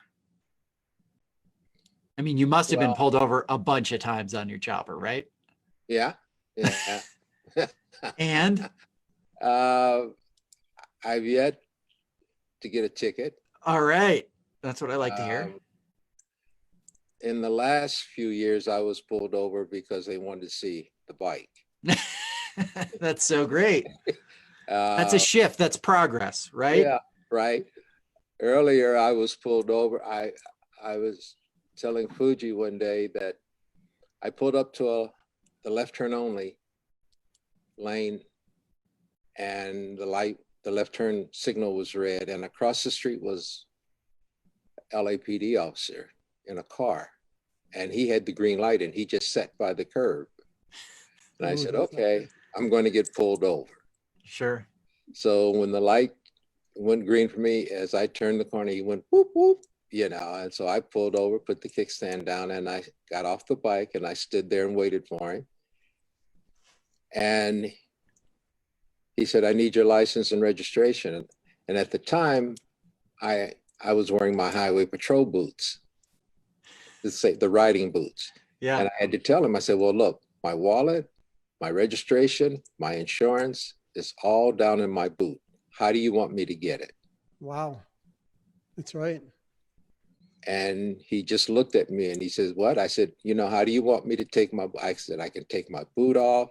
I mean, you must have been Well, pulled over a bunch of times on your chopper, right? yeah, yeah. And I've yet to get a ticket. all right, that's what I like to hear. In the last few years, I was pulled over because they wanted to see the bike. That's so great. That's a shift. That's progress, right? Yeah, right. Earlier, I was pulled over. I was telling Fuji one day that I pulled up to the left turn only lane, and the left turn signal was red, and across the street was LAPD officer in a car, and he had the green light, and he just sat by the curb. And I said, okay, I'm going to get pulled over. Sure. So when the light went green for me, as I turned the corner, he went whoop, whoop, and so I pulled over, put the kickstand down, and I got off the bike, and I stood there and waited for him. And he said, I need your license and registration. And at the time, I was wearing my highway patrol boots, the riding boots. Yeah. And I had to tell him, I said, well, look, my wallet, my registration, my insurance is all down in my boot. How do you want me to get it? Wow. That's right. And he just looked at me and he says, what? I said, how do you want me to take I said, I can take my boot off,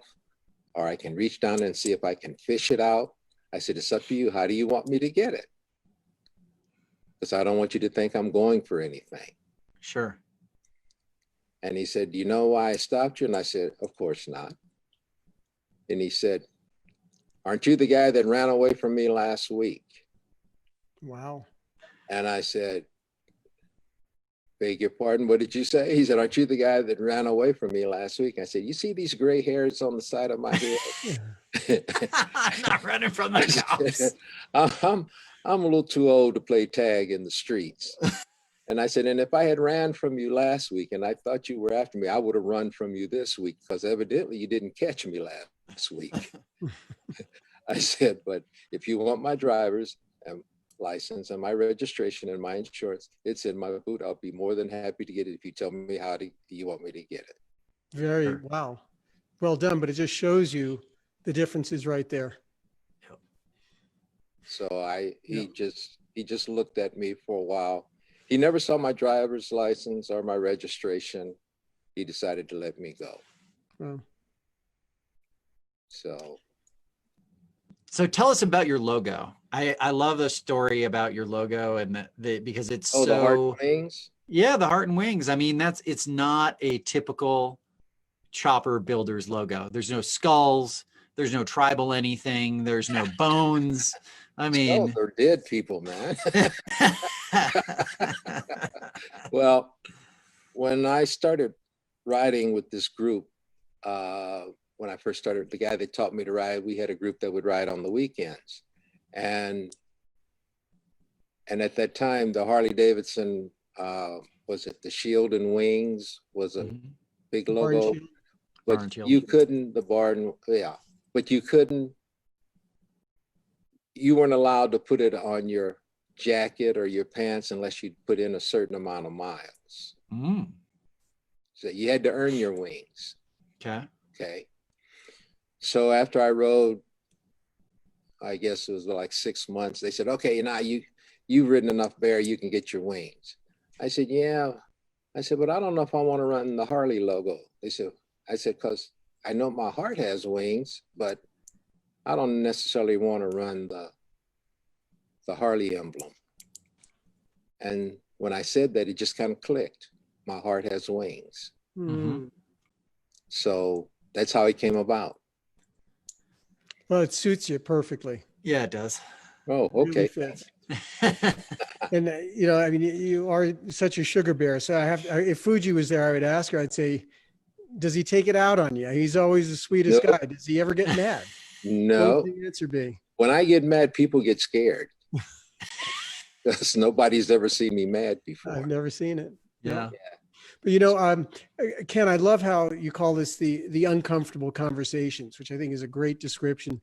or I can reach down and see if I can fish it out. I said, it's up to you. How do you want me to get it? Because I don't want you to think I'm going for anything. Sure. And he said, do you know why I stopped you? And I said, of course not. And he said, aren't you the guy that ran away from me last week? Wow. And I said, beg your pardon, what did you say? He said, aren't you the guy that ran away from me last week? I said, you see these gray hairs on the side of my head? I'm not running from the cops. I'm a little too old to play tag in the streets. And I said, and if I had ran from you last week and I thought you were after me, I would have run from you this week, because evidently you didn't catch me last week. I said, but if you want my driver's license and my registration and my insurance, it's in my boot. I'll be more than happy to get it if you tell me how you want me to get it. Wow. Well done, but it just shows you the differences right there. So he just looked at me for a while. He never saw my driver's license or my registration. He decided to let me go. Wow. So tell us about your logo. I love the story about your logo and because it's the heart and wings. Yeah, the heart and wings. I mean, it's not a typical chopper builder's logo. There's no skulls. There's no tribal anything. There's no bones. I mean, they're dead people, man. Well, when I started riding with this group, when I first started, the guy that taught me to ride, we had a group that would ride on the weekends. And at that time, the Harley-Davidson, was it the Shield and Wings was a big logo, but you couldn't, but you weren't allowed to put it on your jacket or your pants unless you put in a certain amount of miles. So you had to earn your wings. Okay. So after I rode, I guess it was like 6 months, they said, okay, now you've ridden enough bear, you can get your wings. I said, yeah. I said, but I don't know if I want to run the Harley logo. I said, because I know my heart has wings, but I don't necessarily want to run the Harley emblem. And when I said that, it just kind of clicked. My heart has wings. So that's how it came about. Well, it suits you perfectly. Yeah, it does. Oh, okay. Really and I mean, you are such a sugar bear. So if Fuji was there, I would ask her. I'd say, does he take it out on you? He's always the sweetest guy. Does he ever get mad? No. What would the answer be? When I get mad, people get scared. Because nobody's ever seen me mad before. I've never seen it. Yeah. But Ken, I love how you call this the uncomfortable conversations, which I think is a great description.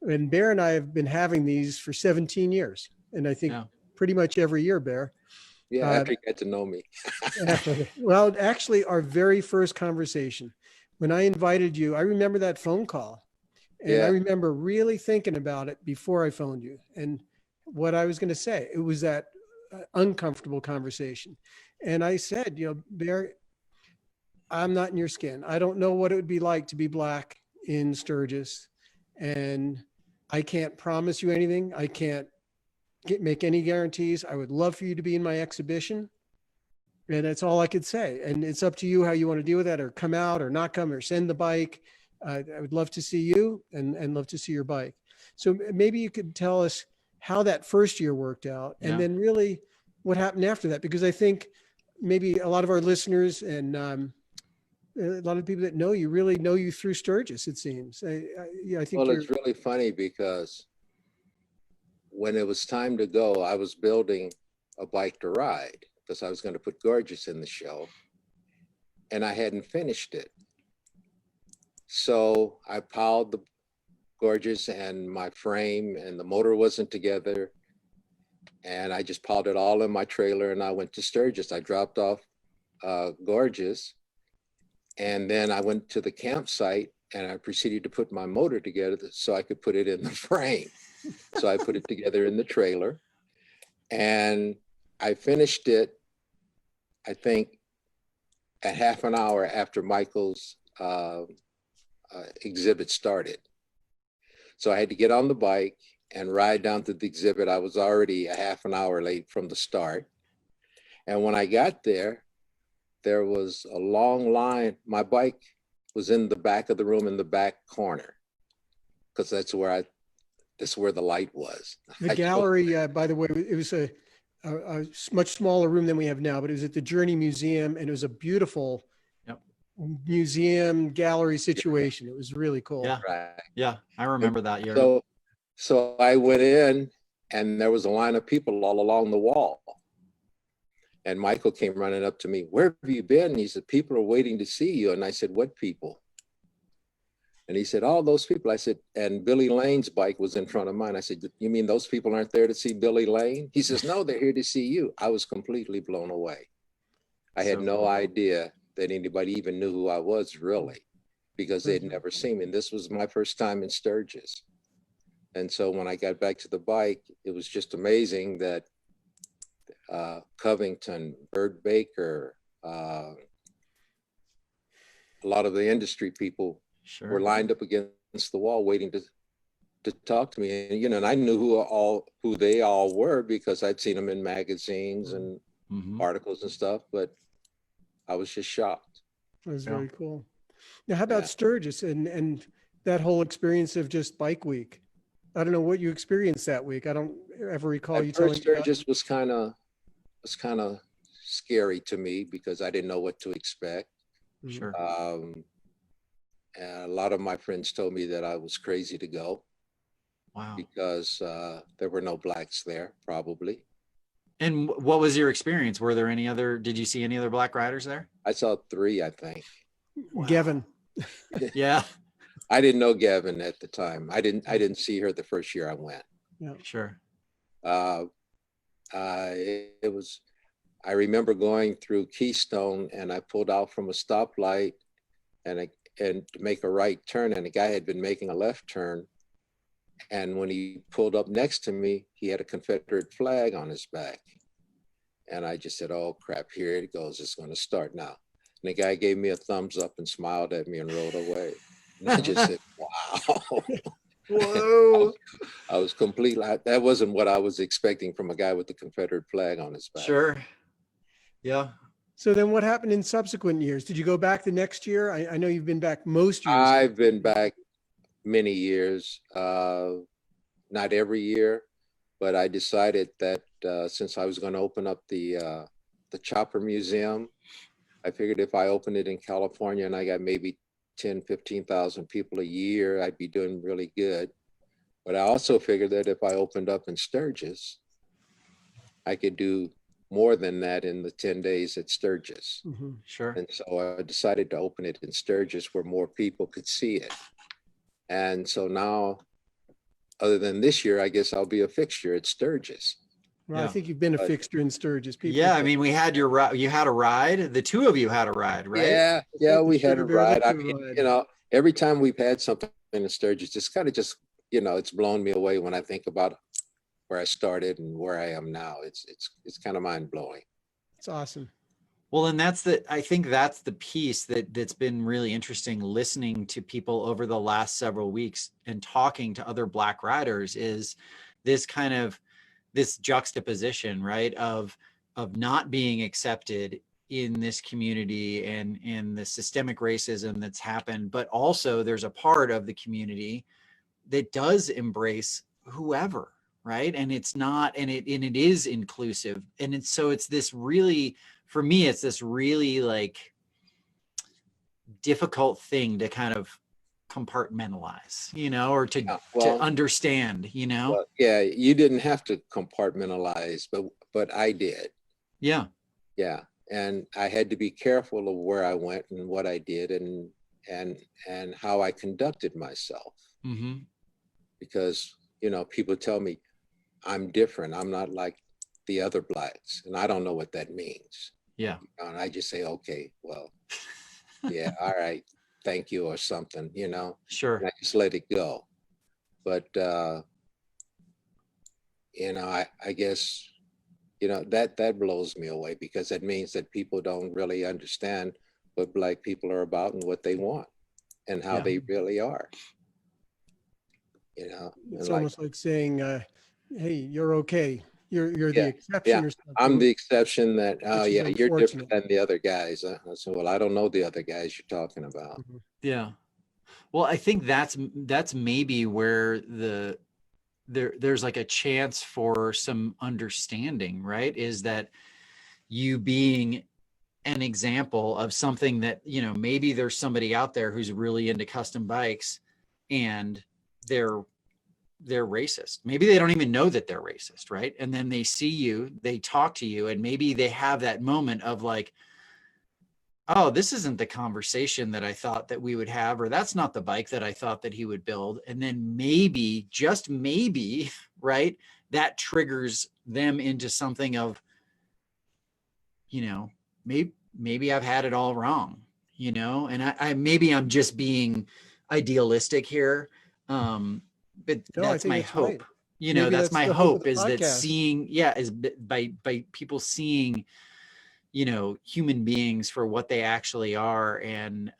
And Bear and I have been having these for 17 years. And I think pretty much every year, Bear. Yeah, after you get to know me. Well, actually, our very first conversation, when I invited you, I remember that phone call. And I Yeah. remember really thinking about it before I phoned you and what I was going to say. It was that uncomfortable conversation. And I said, Bear, I'm not in your skin. I don't know what it would be like to be black in Sturgis. And I can't promise you anything. I can't make any guarantees. I would love for you to be in my exhibition. And that's all I could say. And it's up to you how you want to deal with that, or come out or not come, or send the bike. I would love to see you and love to see your bike. So maybe you could tell us how that first year worked out, and then really what happened after that, because I think maybe a lot of our listeners and a lot of people that know you really know you through Sturgis, it seems. I think Well, it's really funny because when it was time to go, I was building a bike to ride because I was going to put Gorgeous in the show, and I hadn't finished it. So I piled the Gorgeous and my frame, and the motor wasn't together. And I just piled it all in my trailer, and I went to Sturgis. I dropped off Gorgeous, and then I went to the campsite, and I proceeded to put my motor together so I could put it in the frame. So I put it together in the trailer, and I finished it, I think, at half an hour after Michael's exhibit started. So I had to get on the bike and ride down to the exhibit. I was already a half an hour late from the start. And when I got there, there was a long line. My bike was in the back of the room in the back corner, because that's where the light was. The gallery, by the way, it was a much smaller room than we have now, but it was at the Journey Museum, and it was a beautiful museum gallery situation. It was really cool. Yeah, right. Yeah, I remember that year. So I went in, and there was a line of people all along the wall. And Michael came running up to me. "Where have you been?" And he said, "People are waiting to see you." And I said, "What people?" And he said, "All those people." I said, "And Billy Lane's bike was in front of mine." I said, "You mean those people aren't there to see Billy Lane?" He says, "No, they're here to see you." I was completely blown away. I had no idea that anybody even knew who I was, really, because they'd never seen me. And this was my first time in Sturgis. And so when I got back to the bike, it was just amazing that Covington, Bird Baker, a lot of the industry people were lined up against the wall waiting to talk to me. And, and I knew who they all were because I'd seen them in magazines and articles and stuff, but I was just shocked. That was very cool. Now, how about Sturgis and that whole experience of just Bike Week? I don't know what you experienced that week. I don't ever recall you telling me. Sturgis was kind of scary to me because I didn't know what to expect. Sure. And a lot of my friends told me that I was crazy to go. Wow. Because there were no blacks there, probably. And what was your experience? Did you see any other black riders there? I saw 3, I think. Wow. Gavin. Yeah. I didn't know Gavin at the time. I didn't see her the first year I went. Yeah. Sure. I remember going through Keystone, and I pulled out from a stoplight and to make a right turn, and the guy had been making a left turn. And when he pulled up next to me, he had a Confederate flag on his back. And I just said, "Oh crap, here it goes. It's going to start now." And the guy gave me a thumbs up and smiled at me and rode away. And I just said, "Wow." Whoa. I was completely, that wasn't what I was expecting from a guy with the Confederate flag on his back. Sure. Yeah. So then what happened in subsequent years? Did you go back the next year? I know you've been back most years. I've been back many years, not every year, but I decided that since I was going to open up the Chopper Museum, I figured if I opened it in California and I got maybe 10, 15,000 people a year, I'd be doing really good. But I also figured that if I opened up in Sturgis, I could do more than that in the 10 days at Sturgis. Mm-hmm. Sure. And so I decided to open it in Sturgis where more people could see it. And so now, other than this year, I guess I'll be a fixture at Sturgis. Well, Yeah. I think you've been a fixture in Sturgis. People. Yeah, I mean, we had you had a ride. The two of you had a ride, right? Yeah, It's like the we had a Sugar Bear ride. I Lichter mean, ride. every time we've had something in Sturgis, just kind of just, it's blown me away when I think about where I started and where I am now. It's kind of mind blowing. It's awesome. Well, and I think that's the piece that's been really interesting listening to people over the last several weeks and talking to other Black riders is this kind of this juxtaposition, right? Of not being accepted in this community and the systemic racism that's happened, but also there's a part of the community that does embrace whoever, right? And it's not, and it is inclusive. And it's this really, for me, it's this really like difficult thing to kind of compartmentalize, or to understand, Well, yeah, you didn't have to compartmentalize, but I did. Yeah. Yeah. And I had to be careful of where I went and what I did and how I conducted myself. Mm-hmm. Because, people tell me I'm different. I'm not like the other Blacks. And I don't know what that means. Yeah. And I just say, okay, well, yeah, all right, thank you or something, Sure. And I just let it go. But, I guess, that blows me away because that means that people don't really understand what Black people are about and what they want and how they really are. It's almost like saying, hey, you're okay. You're the exception. Yeah, or something. I'm the exception that, you're different than the other guys. I said, well, I don't know the other guys you're talking about. Mm-hmm. Yeah. Well, I think that's maybe where there's like a chance for some understanding, right? Is that you being an example of something that, maybe there's somebody out there who's really into custom bikes and they're racist. Maybe they don't even know that they're racist, right? And then they see you, they talk to you, and maybe they have that moment of like, oh, this isn't the conversation that I thought that we would have, or that's not the bike that I thought that he would build. And then maybe, just maybe, right, that triggers them into something of, maybe I've had it all wrong, and I maybe I'm just being idealistic here. But no, that's my hope. Right. That's my hope is that seeing, is by people seeing, human beings for what they actually are, and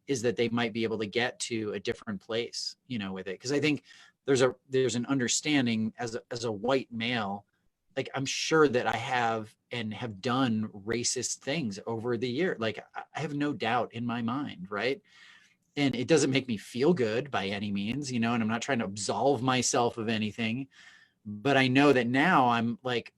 is that they might be able to get to a different place, with it. Because I think there's an understanding as a white male, like I'm sure that I have done racist things over the year. Like I have no doubt in my mind, right? And it doesn't make me feel good by any means, and I'm not trying to absolve myself of anything, but I know that now I'm like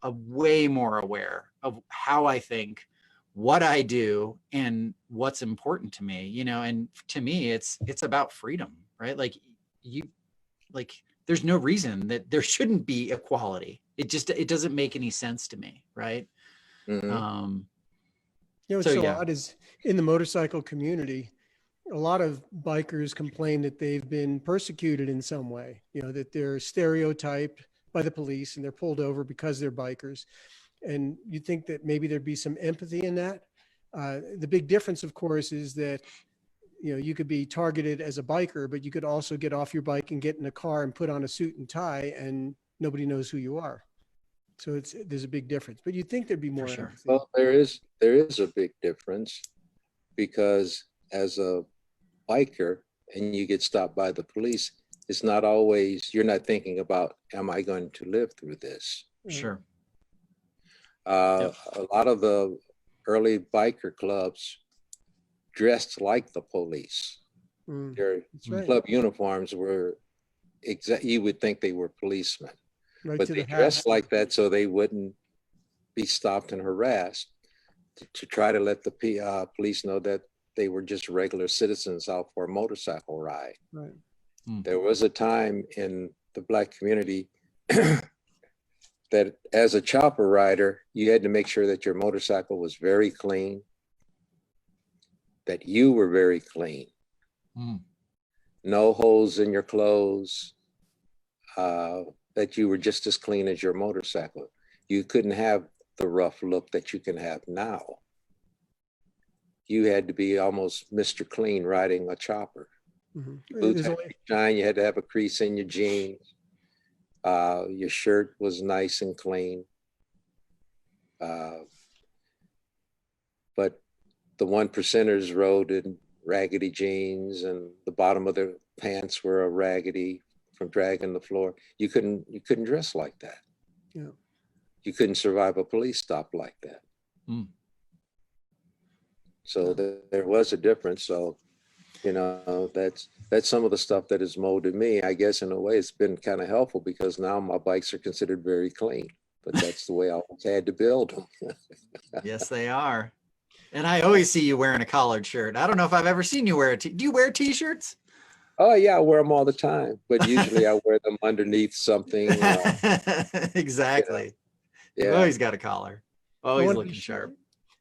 a way more aware of how I think, what I do, and what's important to me, and to me, it's about freedom, right? Like there's no reason that there shouldn't be equality. It doesn't make any sense to me. Right. Mm-hmm. What's odd is in the motorcycle community, a lot of bikers complain that they've been persecuted in some way, that they're stereotyped by the police and they're pulled over because they're bikers. And you think that maybe there'd be some empathy in that. The big difference, of course, is that, you could be targeted as a biker, but you could also get off your bike and get in a car and put on a suit and tie and nobody knows who you are. So there's a big difference, but you'd think there'd be more. Sure. Well, there is a big difference because as a biker and you get stopped by the police, it's not always, you're not thinking about, am I going to live through this? Sure. A lot of the early biker clubs dressed like the police. Their club uniforms were you would think they were policemen, but they dressed like that so they wouldn't be stopped and harassed, to try to let the police know that they were just regular citizens out for a motorcycle ride. Right. There was a time in the Black community that as a chopper rider, you had to make sure that your motorcycle was very clean, that you were very clean. No holes in your clothes, that that you were just as clean as your motorcycle. You couldn't have the rough look that you can have now. You had to be almost Mr. Clean riding a chopper. Mm-hmm. Boots had to shine, you had to have a crease in your jeans. Your shirt was nice and clean. But the 1%ers rode in raggedy jeans, and the bottom of their pants were a raggedy from dragging the floor. You couldn't dress like that. Yeah. You couldn't survive a police stop like that. Mm. So there was a difference. So, you know, that's some of the stuff that has molded me. I guess in a way it's been kind of helpful because now my bikes are considered very clean, but that's the way I always had to build them. Yes, they are. And I always see you wearing a collared shirt. I don't know if I've ever seen you wear do you wear t-shirts? Oh yeah, I wear them all the time, but usually I wear them underneath something. Exactly. Yeah. You've always got a collar. Always looking sharp.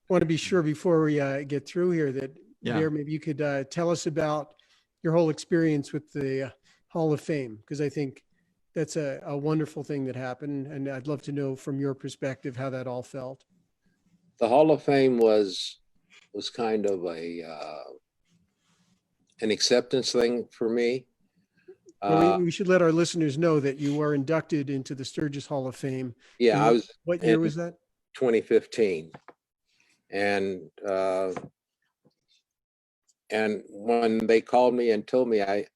I want to be sure before we get through here that Bear, maybe you could tell us about your whole experience with the Hall of Fame, because I think that's a wonderful thing that happened. And I'd love to know from your perspective how that all felt. The Hall of Fame was kind of an acceptance thing for me. Well, we should let our listeners know that you were inducted into the Sturgis Hall of Fame. Yeah, I was. What year was that? 2015. And when they called me and told me, I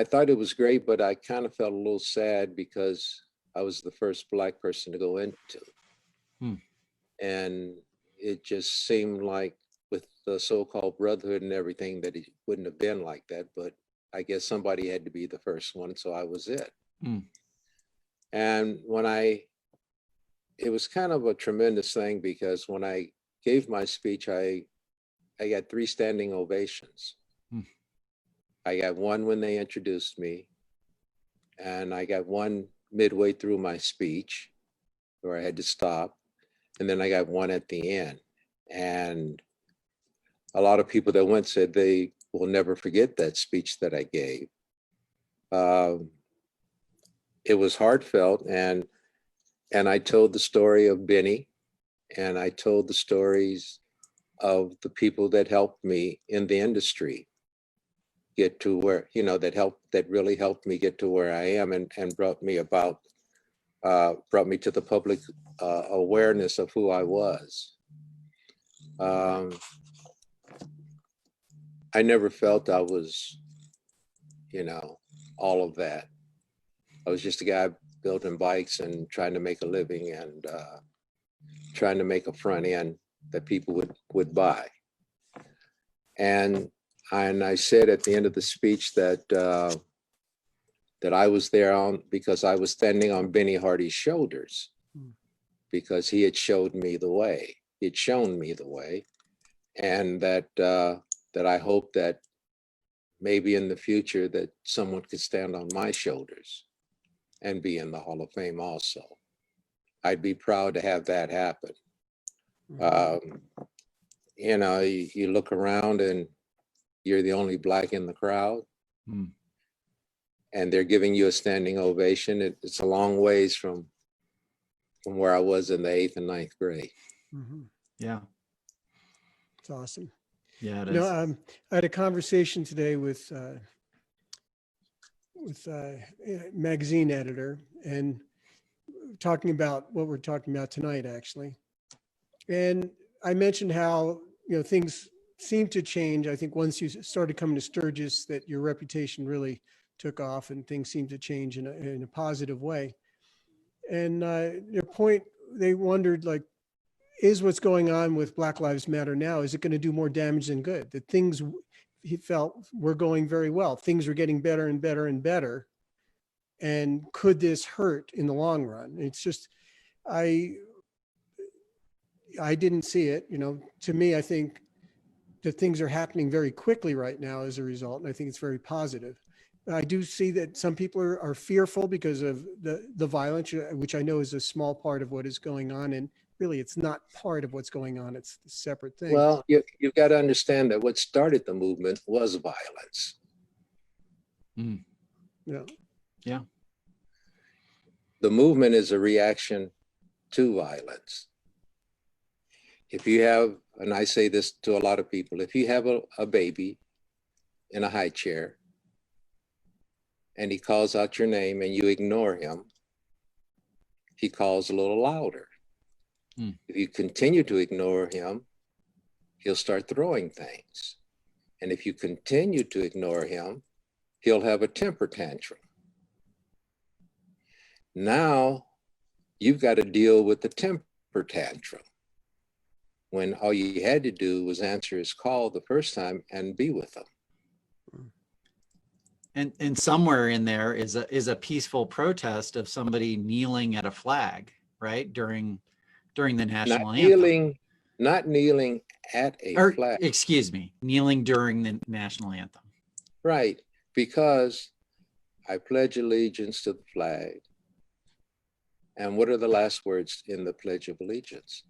thought it was great, but I kind of felt a little sad because I was the first Black person to go into. And it just seemed like with the so-called brotherhood and everything that it wouldn't have been like that, but I guess somebody had to be the first one, so I was it. And it was kind of a tremendous thing because when I gave my speech, I got 3 standing ovations. I got one when they introduced me, and I got one midway through my speech where I had to stop, and then I got one at the end. And a lot of people that went said they will never forget that speech that I gave. It was heartfelt, and I told the story of Benny, and I told the stories of the people that helped me in the industry get to where, you know, that really helped me get to where I am and brought me to the public awareness of who I was. I never felt I was, you know, all of that. I was just a guy building bikes and trying to make a living and trying to make a front end that people would buy. And I said at the end of the speech that I was there because I was standing on Benny Hardy's shoulders, because he had showed me the way. He'd shown me the way, and that I hope that maybe in the future that someone could stand on my shoulders and be in the Hall of Fame also. I'd be proud to have that happen. You know, you look around and you're the only Black in the crowd, and they're giving you a standing ovation. It's a long ways from where I was in the 8th and 9th grade. Yeah. It's awesome. Yeah, it is. You know, I had a conversation today with a magazine editor, and talking about what we're talking about tonight, actually. And I mentioned how, you know, things seem to change. I think once you started coming to Sturgis, that your reputation really took off and things seemed to change in a positive way. And your point, they wondered, like, is what's going on with Black Lives Matter now, is it going to do more damage than good? That things he felt were going very well. Things were getting better and better and better. And could this hurt in the long run? It's just, I didn't see it. You know, to me, I think that things are happening very quickly right now as a result. And I think it's very positive. I do see that some people are fearful because of the violence, which I know is a small part of what is going on. And really, it's not part of what's going on. It's a separate thing. Well, you've got to understand that what started the movement was violence. Yeah. Yeah. The movement is a reaction to violence. If you have, and I say this to a lot of people, if you have a baby in a high chair and he calls out your name and you ignore him, he calls a little louder. If you continue to ignore him, he'll start throwing things. And if you continue to ignore him, he'll have a temper tantrum. Now you've got to deal with the temper tantrum when all you had to do was answer his call the first time and be with him. And somewhere in there is a peaceful protest of somebody kneeling at a flag, right? During the national anthem. Not kneeling at a flag. Excuse me, kneeling during the national anthem. Right, because I pledge allegiance to the flag. And what are the last words in the Pledge of Allegiance?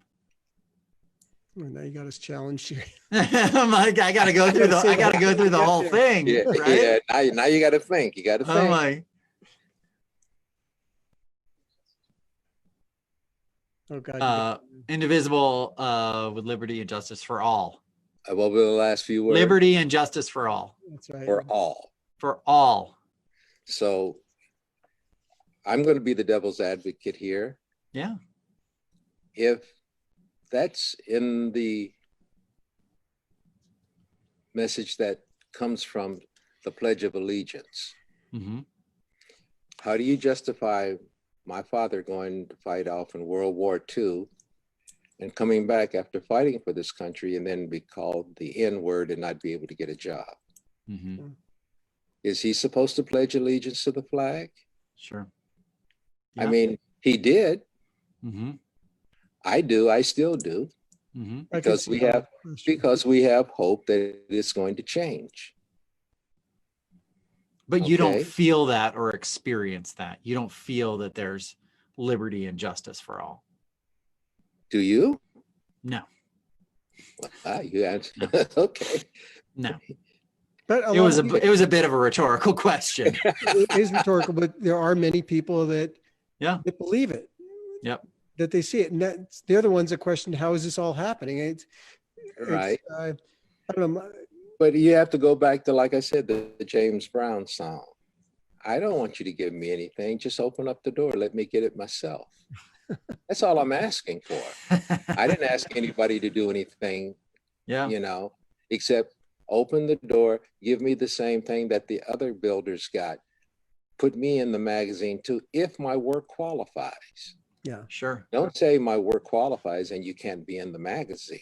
Well, now you got us challenged here. I'm like, I got to go through the whole thing. Yeah, right? Yeah. Now you got to think. You got to think. Oh my. Oh God. Indivisible, with liberty and justice for all. What were the last few words? Liberty and justice for all. That's right. For all. For all. So I'm going to be the devil's advocate here. Yeah. If that's in the message that comes from the Pledge of Allegiance, how do you justify my father going to fight off in World War II and coming back after fighting for this country and then be called the N-word and not be able to get a job? Is he supposed to pledge allegiance to the flag? Sure. Yeah. I mean, he did. I do. I still do. Because we have hope that it's going to change. But you don't feel that or experience that. You don't feel that there's liberty and justice for all. Do you? No. You answered. Okay. No. But it was a bit of a rhetorical question. It is rhetorical, but there are many people that believe it. Yep. That they see it, and they're the ones that question, how is this all happening? Right. I don't know. But you have to go back to, like I said, the James Brown song. I don't want you to give me anything. Just open up the door. Let me get it myself. That's all I'm asking for. I didn't ask anybody to do anything, except open the door, give me the same thing that the other builders got. Put me in the magazine too, if my work qualifies. Yeah, sure. Don't say my work qualifies and you can't be in the magazine.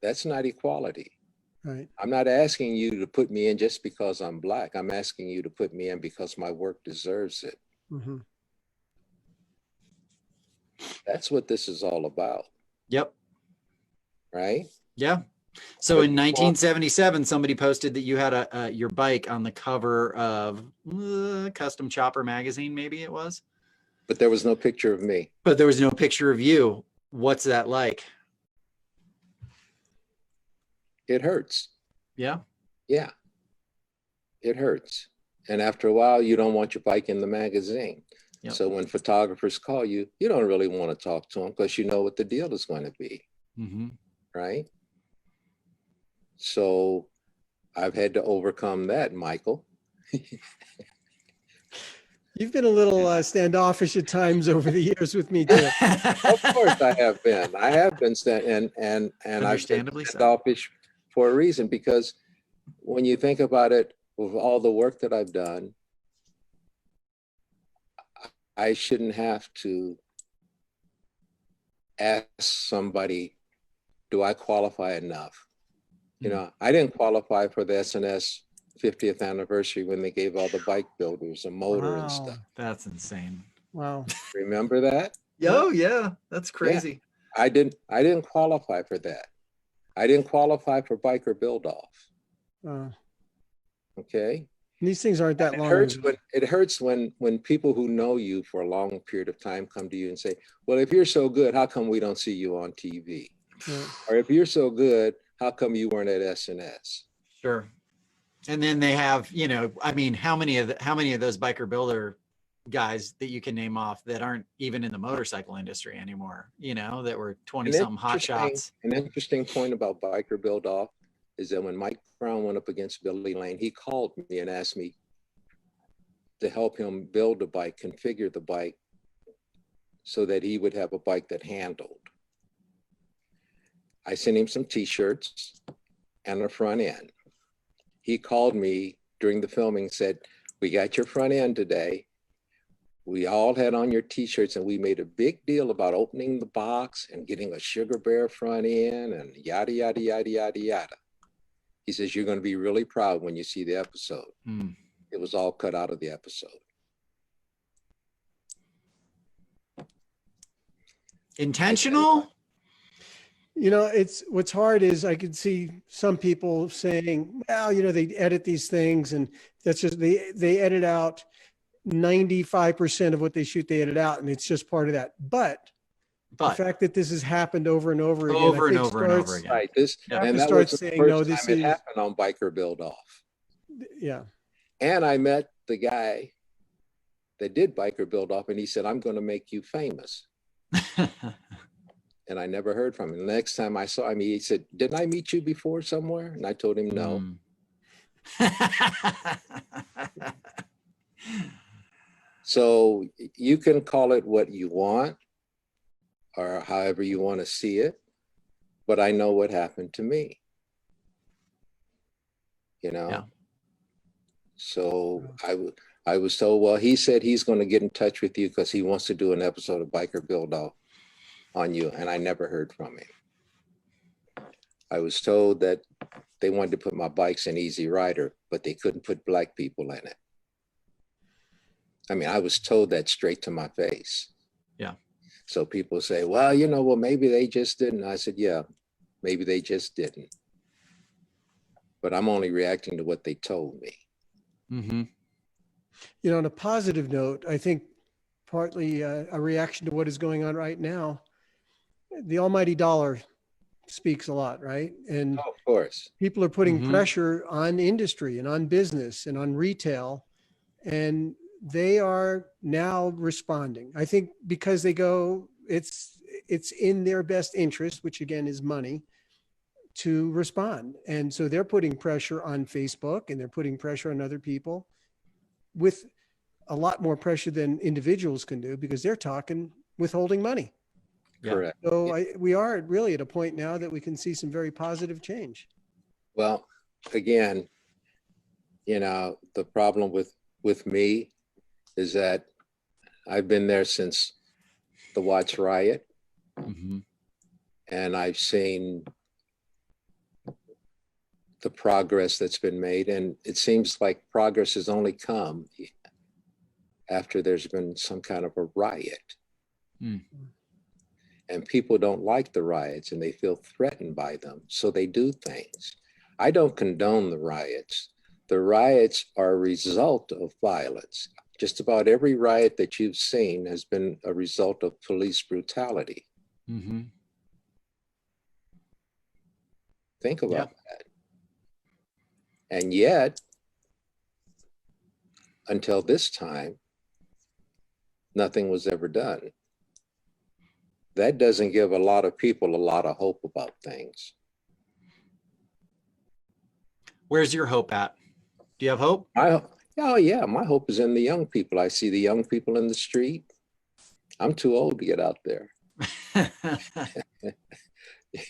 That's not equality. Right. I'm not asking you to put me in just because I'm Black. I'm asking you to put me in because my work deserves it. That's what this is all about. Yep. Right? Yeah. So in 1977, somebody posted that you had your bike on the cover of Custom Chopper magazine, maybe it was. But there was no picture of me. But there was no picture of you. What's that like? It hurts. Yeah. Yeah. It hurts. And after a while, you don't want your bike in the magazine. Yep. So when photographers call you, you don't really want to talk to them because you know what the deal is going to be. Right? So I've had to overcome that, Michael. You've been a little standoffish at times over the years with me too. Of course I have been. I have been and I've been standoffish for a reason, because when you think about it, with all the work that I've done, I shouldn't have to ask somebody, do I qualify enough? You know, I didn't qualify for the SNS 50th anniversary when they gave all the bike builders a motor and stuff. That's insane. Wow. Remember that? Oh yeah, that's crazy. Yeah. I didn't qualify for that. I didn't qualify for Biker Build Off. Okay. These things aren't that long. It hurts when people who know you for a long period of time come to you and say, well, if you're so good, how come we don't see you on TV? Yeah. Or if you're so good, how come you weren't at SNS? Sure. And then they have, I mean, how many of those biker builder guys that you can name off that aren't even in the motorcycle industry anymore, you know, that were 20 An something hot interesting- shots. An interesting point about Biker Build Off is that when Mike Brown went up against Billy Lane, he called me and asked me to help him build a bike, configure the bike so that he would have a bike that handled. I sent him some t-shirts and a front end. He called me during the filming and said, "We got your front end today. We all had on your t-shirts and we made a big deal about opening the box and getting a Sugar Bear front end and yada, yada, yada, yada, yada." He says, "You're going to be really proud when you see the episode." It was all cut out of the episode. Intentional? You know, it's what's hard is I could see some people saying, well, you know, they edit these things and that's just, they edit out 95% of what they shoot, they edit out, and it's just part of that. But the fact that this has happened over and over again, over and over and over again. Right. This, Yeah. and that Start was the saying, first no, this time it is- happened on Biker Build Off. Yeah. And I met the guy that did Biker Build Off, and he said, "I'm going to make you famous." And I never heard from him. The next time I saw him, he said, "Didn't I meet you before somewhere?" And I told him no. So you can call it what you want or however you want to see it, but I know what happened to me. You know? Yeah. So I was told, well, he said he's going to get in touch with you because he wants to do an episode of Biker Build Off on you, and I never heard from him. I was told that they wanted to put my bikes in Easy Rider, but they couldn't put black people in it. I mean, I was told that straight to my face. Yeah. So people say, well, you know, well, maybe they just didn't. I said, yeah, maybe they just didn't. But I'm only reacting to what they told me. Mm-hmm. You know, on a positive note, I think partly a reaction to what is going on right now, the almighty dollar speaks a lot, right? And Oh, of course. people are putting Mhm. pressure on industry and on business and on retail, and they are now responding. I think because they go, it's in their best interest, which again is money, to respond. And so they're putting pressure on Facebook and they're putting pressure on other people with a lot more pressure than individuals can do because they're talking withholding money. Yeah. Correct. So we are really at a point now that we can see some very positive change. Well, again, you know, the problem with me is that I've been there since the Watts riot, Mm-hmm. and I've seen the progress that's been made. And it seems like progress has only come after there's been some kind of a riot. Mm. And people don't like the riots and they feel threatened by them. So they do things. I don't condone the riots. The riots are a result of violence. Just about every riot that you've seen has been a result of police brutality. Mm-hmm. Think about that. And yet, until this time, nothing was ever done. That doesn't give a lot of people a lot of hope about things. Where's your hope at? Do you have hope? Oh yeah, my hope is in the young people. I see the young people in the street. I'm too old to get out there.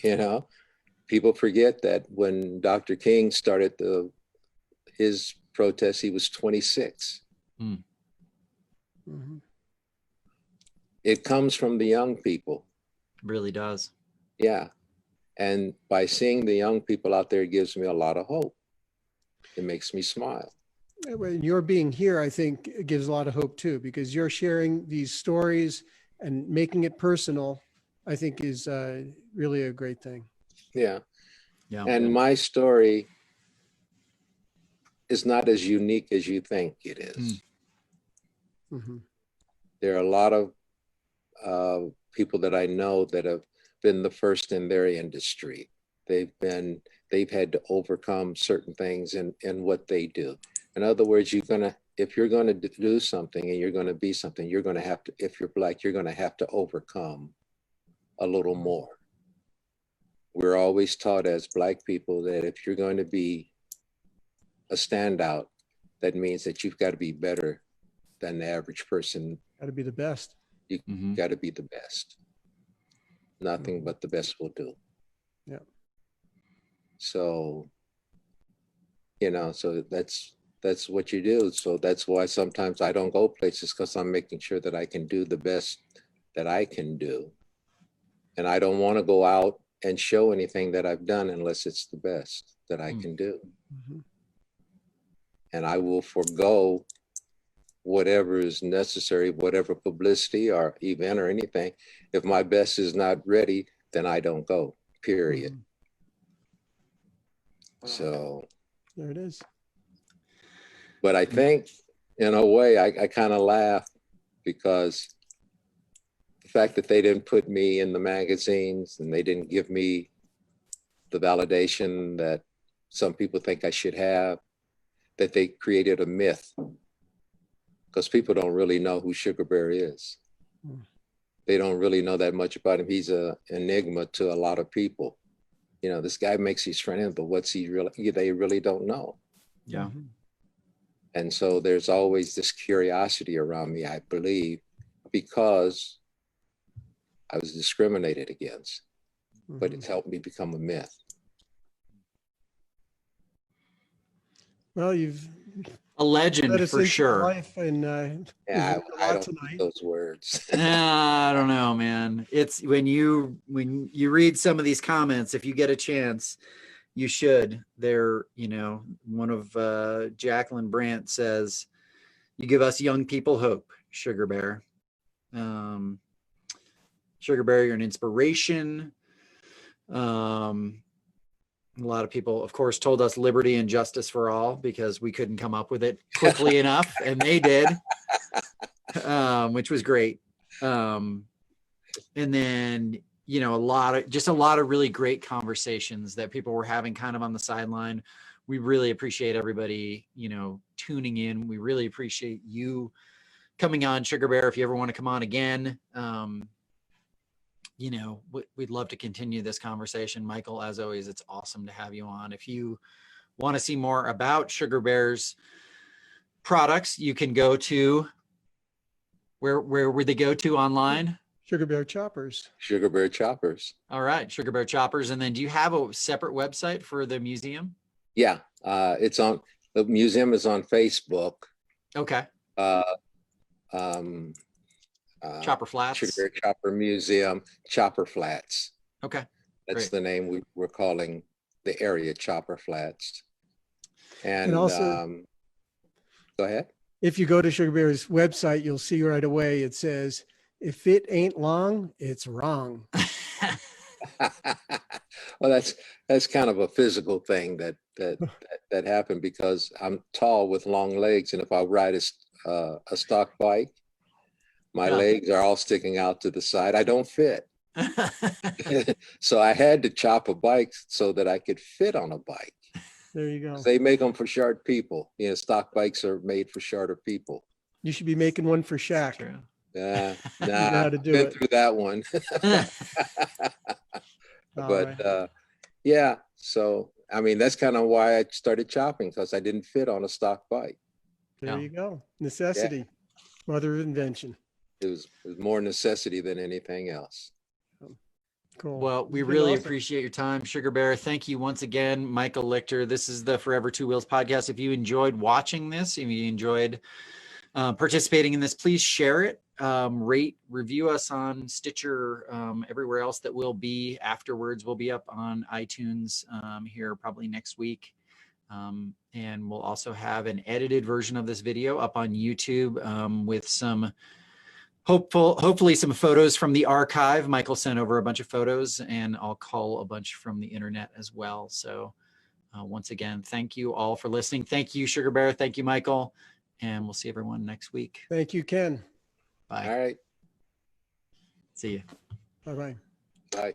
You know, people forget that when Dr. King started his protest, he was 26. Mm. Mm-hmm. It comes from the young people. Really does. Yeah. And by seeing the young people out there, it gives me a lot of hope. It makes me smile. And your being here, I think, gives a lot of hope too, because you're sharing these stories and making it personal, I think is really a great thing. Yeah. Yeah. And my story is not as unique as you think it is. Mm-hmm. There are a lot of people that I know that have been the first in their industry. They've had to overcome certain things in what they do. In other words, you're going to if you're going to do something and you're going to be something, you're going to have to, if you're Black, you're going to have to overcome a little more. We're always taught as Black people that if you're going to be a standout, that means that you've got to be better than the average person. Got to be the best. You got to be the best. Nothing but the best will do. Yeah. So, you know, so that's what you do. So that's why sometimes I don't go places, because I'm making sure that I can do the best that I can do. And I don't want to go out and show anything that I've done unless it's the best that I can do. And I will forego whatever is necessary, whatever publicity or event or anything. If my best is not ready, then I don't go, period. So there it is. But I think in a way, I kind of laugh, because the fact that they didn't put me in the magazines and they didn't give me the validation that some people think I should have, that they created a myth, because people don't really know who Sugar Bear is. They don't really know that much about him. He's an enigma to a lot of people. You know, this guy makes these friends, but what's he really, they really don't know. Yeah. And so there's always this curiosity around me, I believe, because I was discriminated against, but it's helped me become a myth. Well, you've a legend for sure. Life and, yeah, I don't tonight. use those words. I don't know, man. It's when you read some of these comments, if you get a chance, you should. They're, you know, one of Jacqueline Brandt says, "You give us young people hope, Sugar Bear. Sugar Bear, you're an inspiration." A lot of people, of course, told us liberty and justice for all, because we couldn't come up with it quickly enough, and they did, which was great. And then, you know, a lot of really great conversations that people were having kind of on the sideline. We really appreciate everybody, you know, tuning in. We really appreciate you coming on, Sugar Bear. If you ever want to come on again, you know, we'd love to continue this conversation. Michael, as always, it's awesome to have you on. If you want to see more about Sugar Bear's products, you can go to, where would they go to online? Sugar Bear Choppers. Sugar Bear Choppers. All right, Sugar Bear Choppers. And then do you have a separate website for the museum? Yeah, it's on, the museum is on Facebook. Okay. Chopper Flats. Sugar Bear Chopper Museum, Chopper Flats. Okay. That's the name we're calling the area, Chopper Flats. And also, go ahead. If you go to Sugar Bear's website, you'll see right away it says, "If it ain't long, it's wrong." Well, that's kind of a physical thing that happened, because I'm tall with long legs, and if I ride a stock bike, my legs are all sticking out to the side. I don't fit. So I had to chop a bike so that I could fit on a bike. There you go. They make them for short people. You know, stock bikes are made for shorter people. You should be making one for Shaq. True. Nah, how to do been it. through that one. But yeah, so I mean, that's kind of why I started chopping, because I didn't fit on a stock bike. There you go. Necessity, mother of invention. It was more necessity than anything else. Cool. Well, we really appreciate your time, Sugar Bear. Thank you once again, Michael Lichter. This is the 4Ever2Wheels podcast. If you enjoyed watching this, if you enjoyed participating in this, please share it, rate, review us on Stitcher, everywhere else that we'll be afterwards. We'll be up on iTunes here probably next week. And we'll also have an edited version of this video up on YouTube with some hopefully some photos from the archive. Michael sent over a bunch of photos, and I'll call a bunch from the internet as well. So once again, thank you all for listening. Thank you, Sugar Bear. Thank you, Michael. And we'll see everyone next week. Thank you, Ken. Bye. All right. See you. Bye-bye. Bye.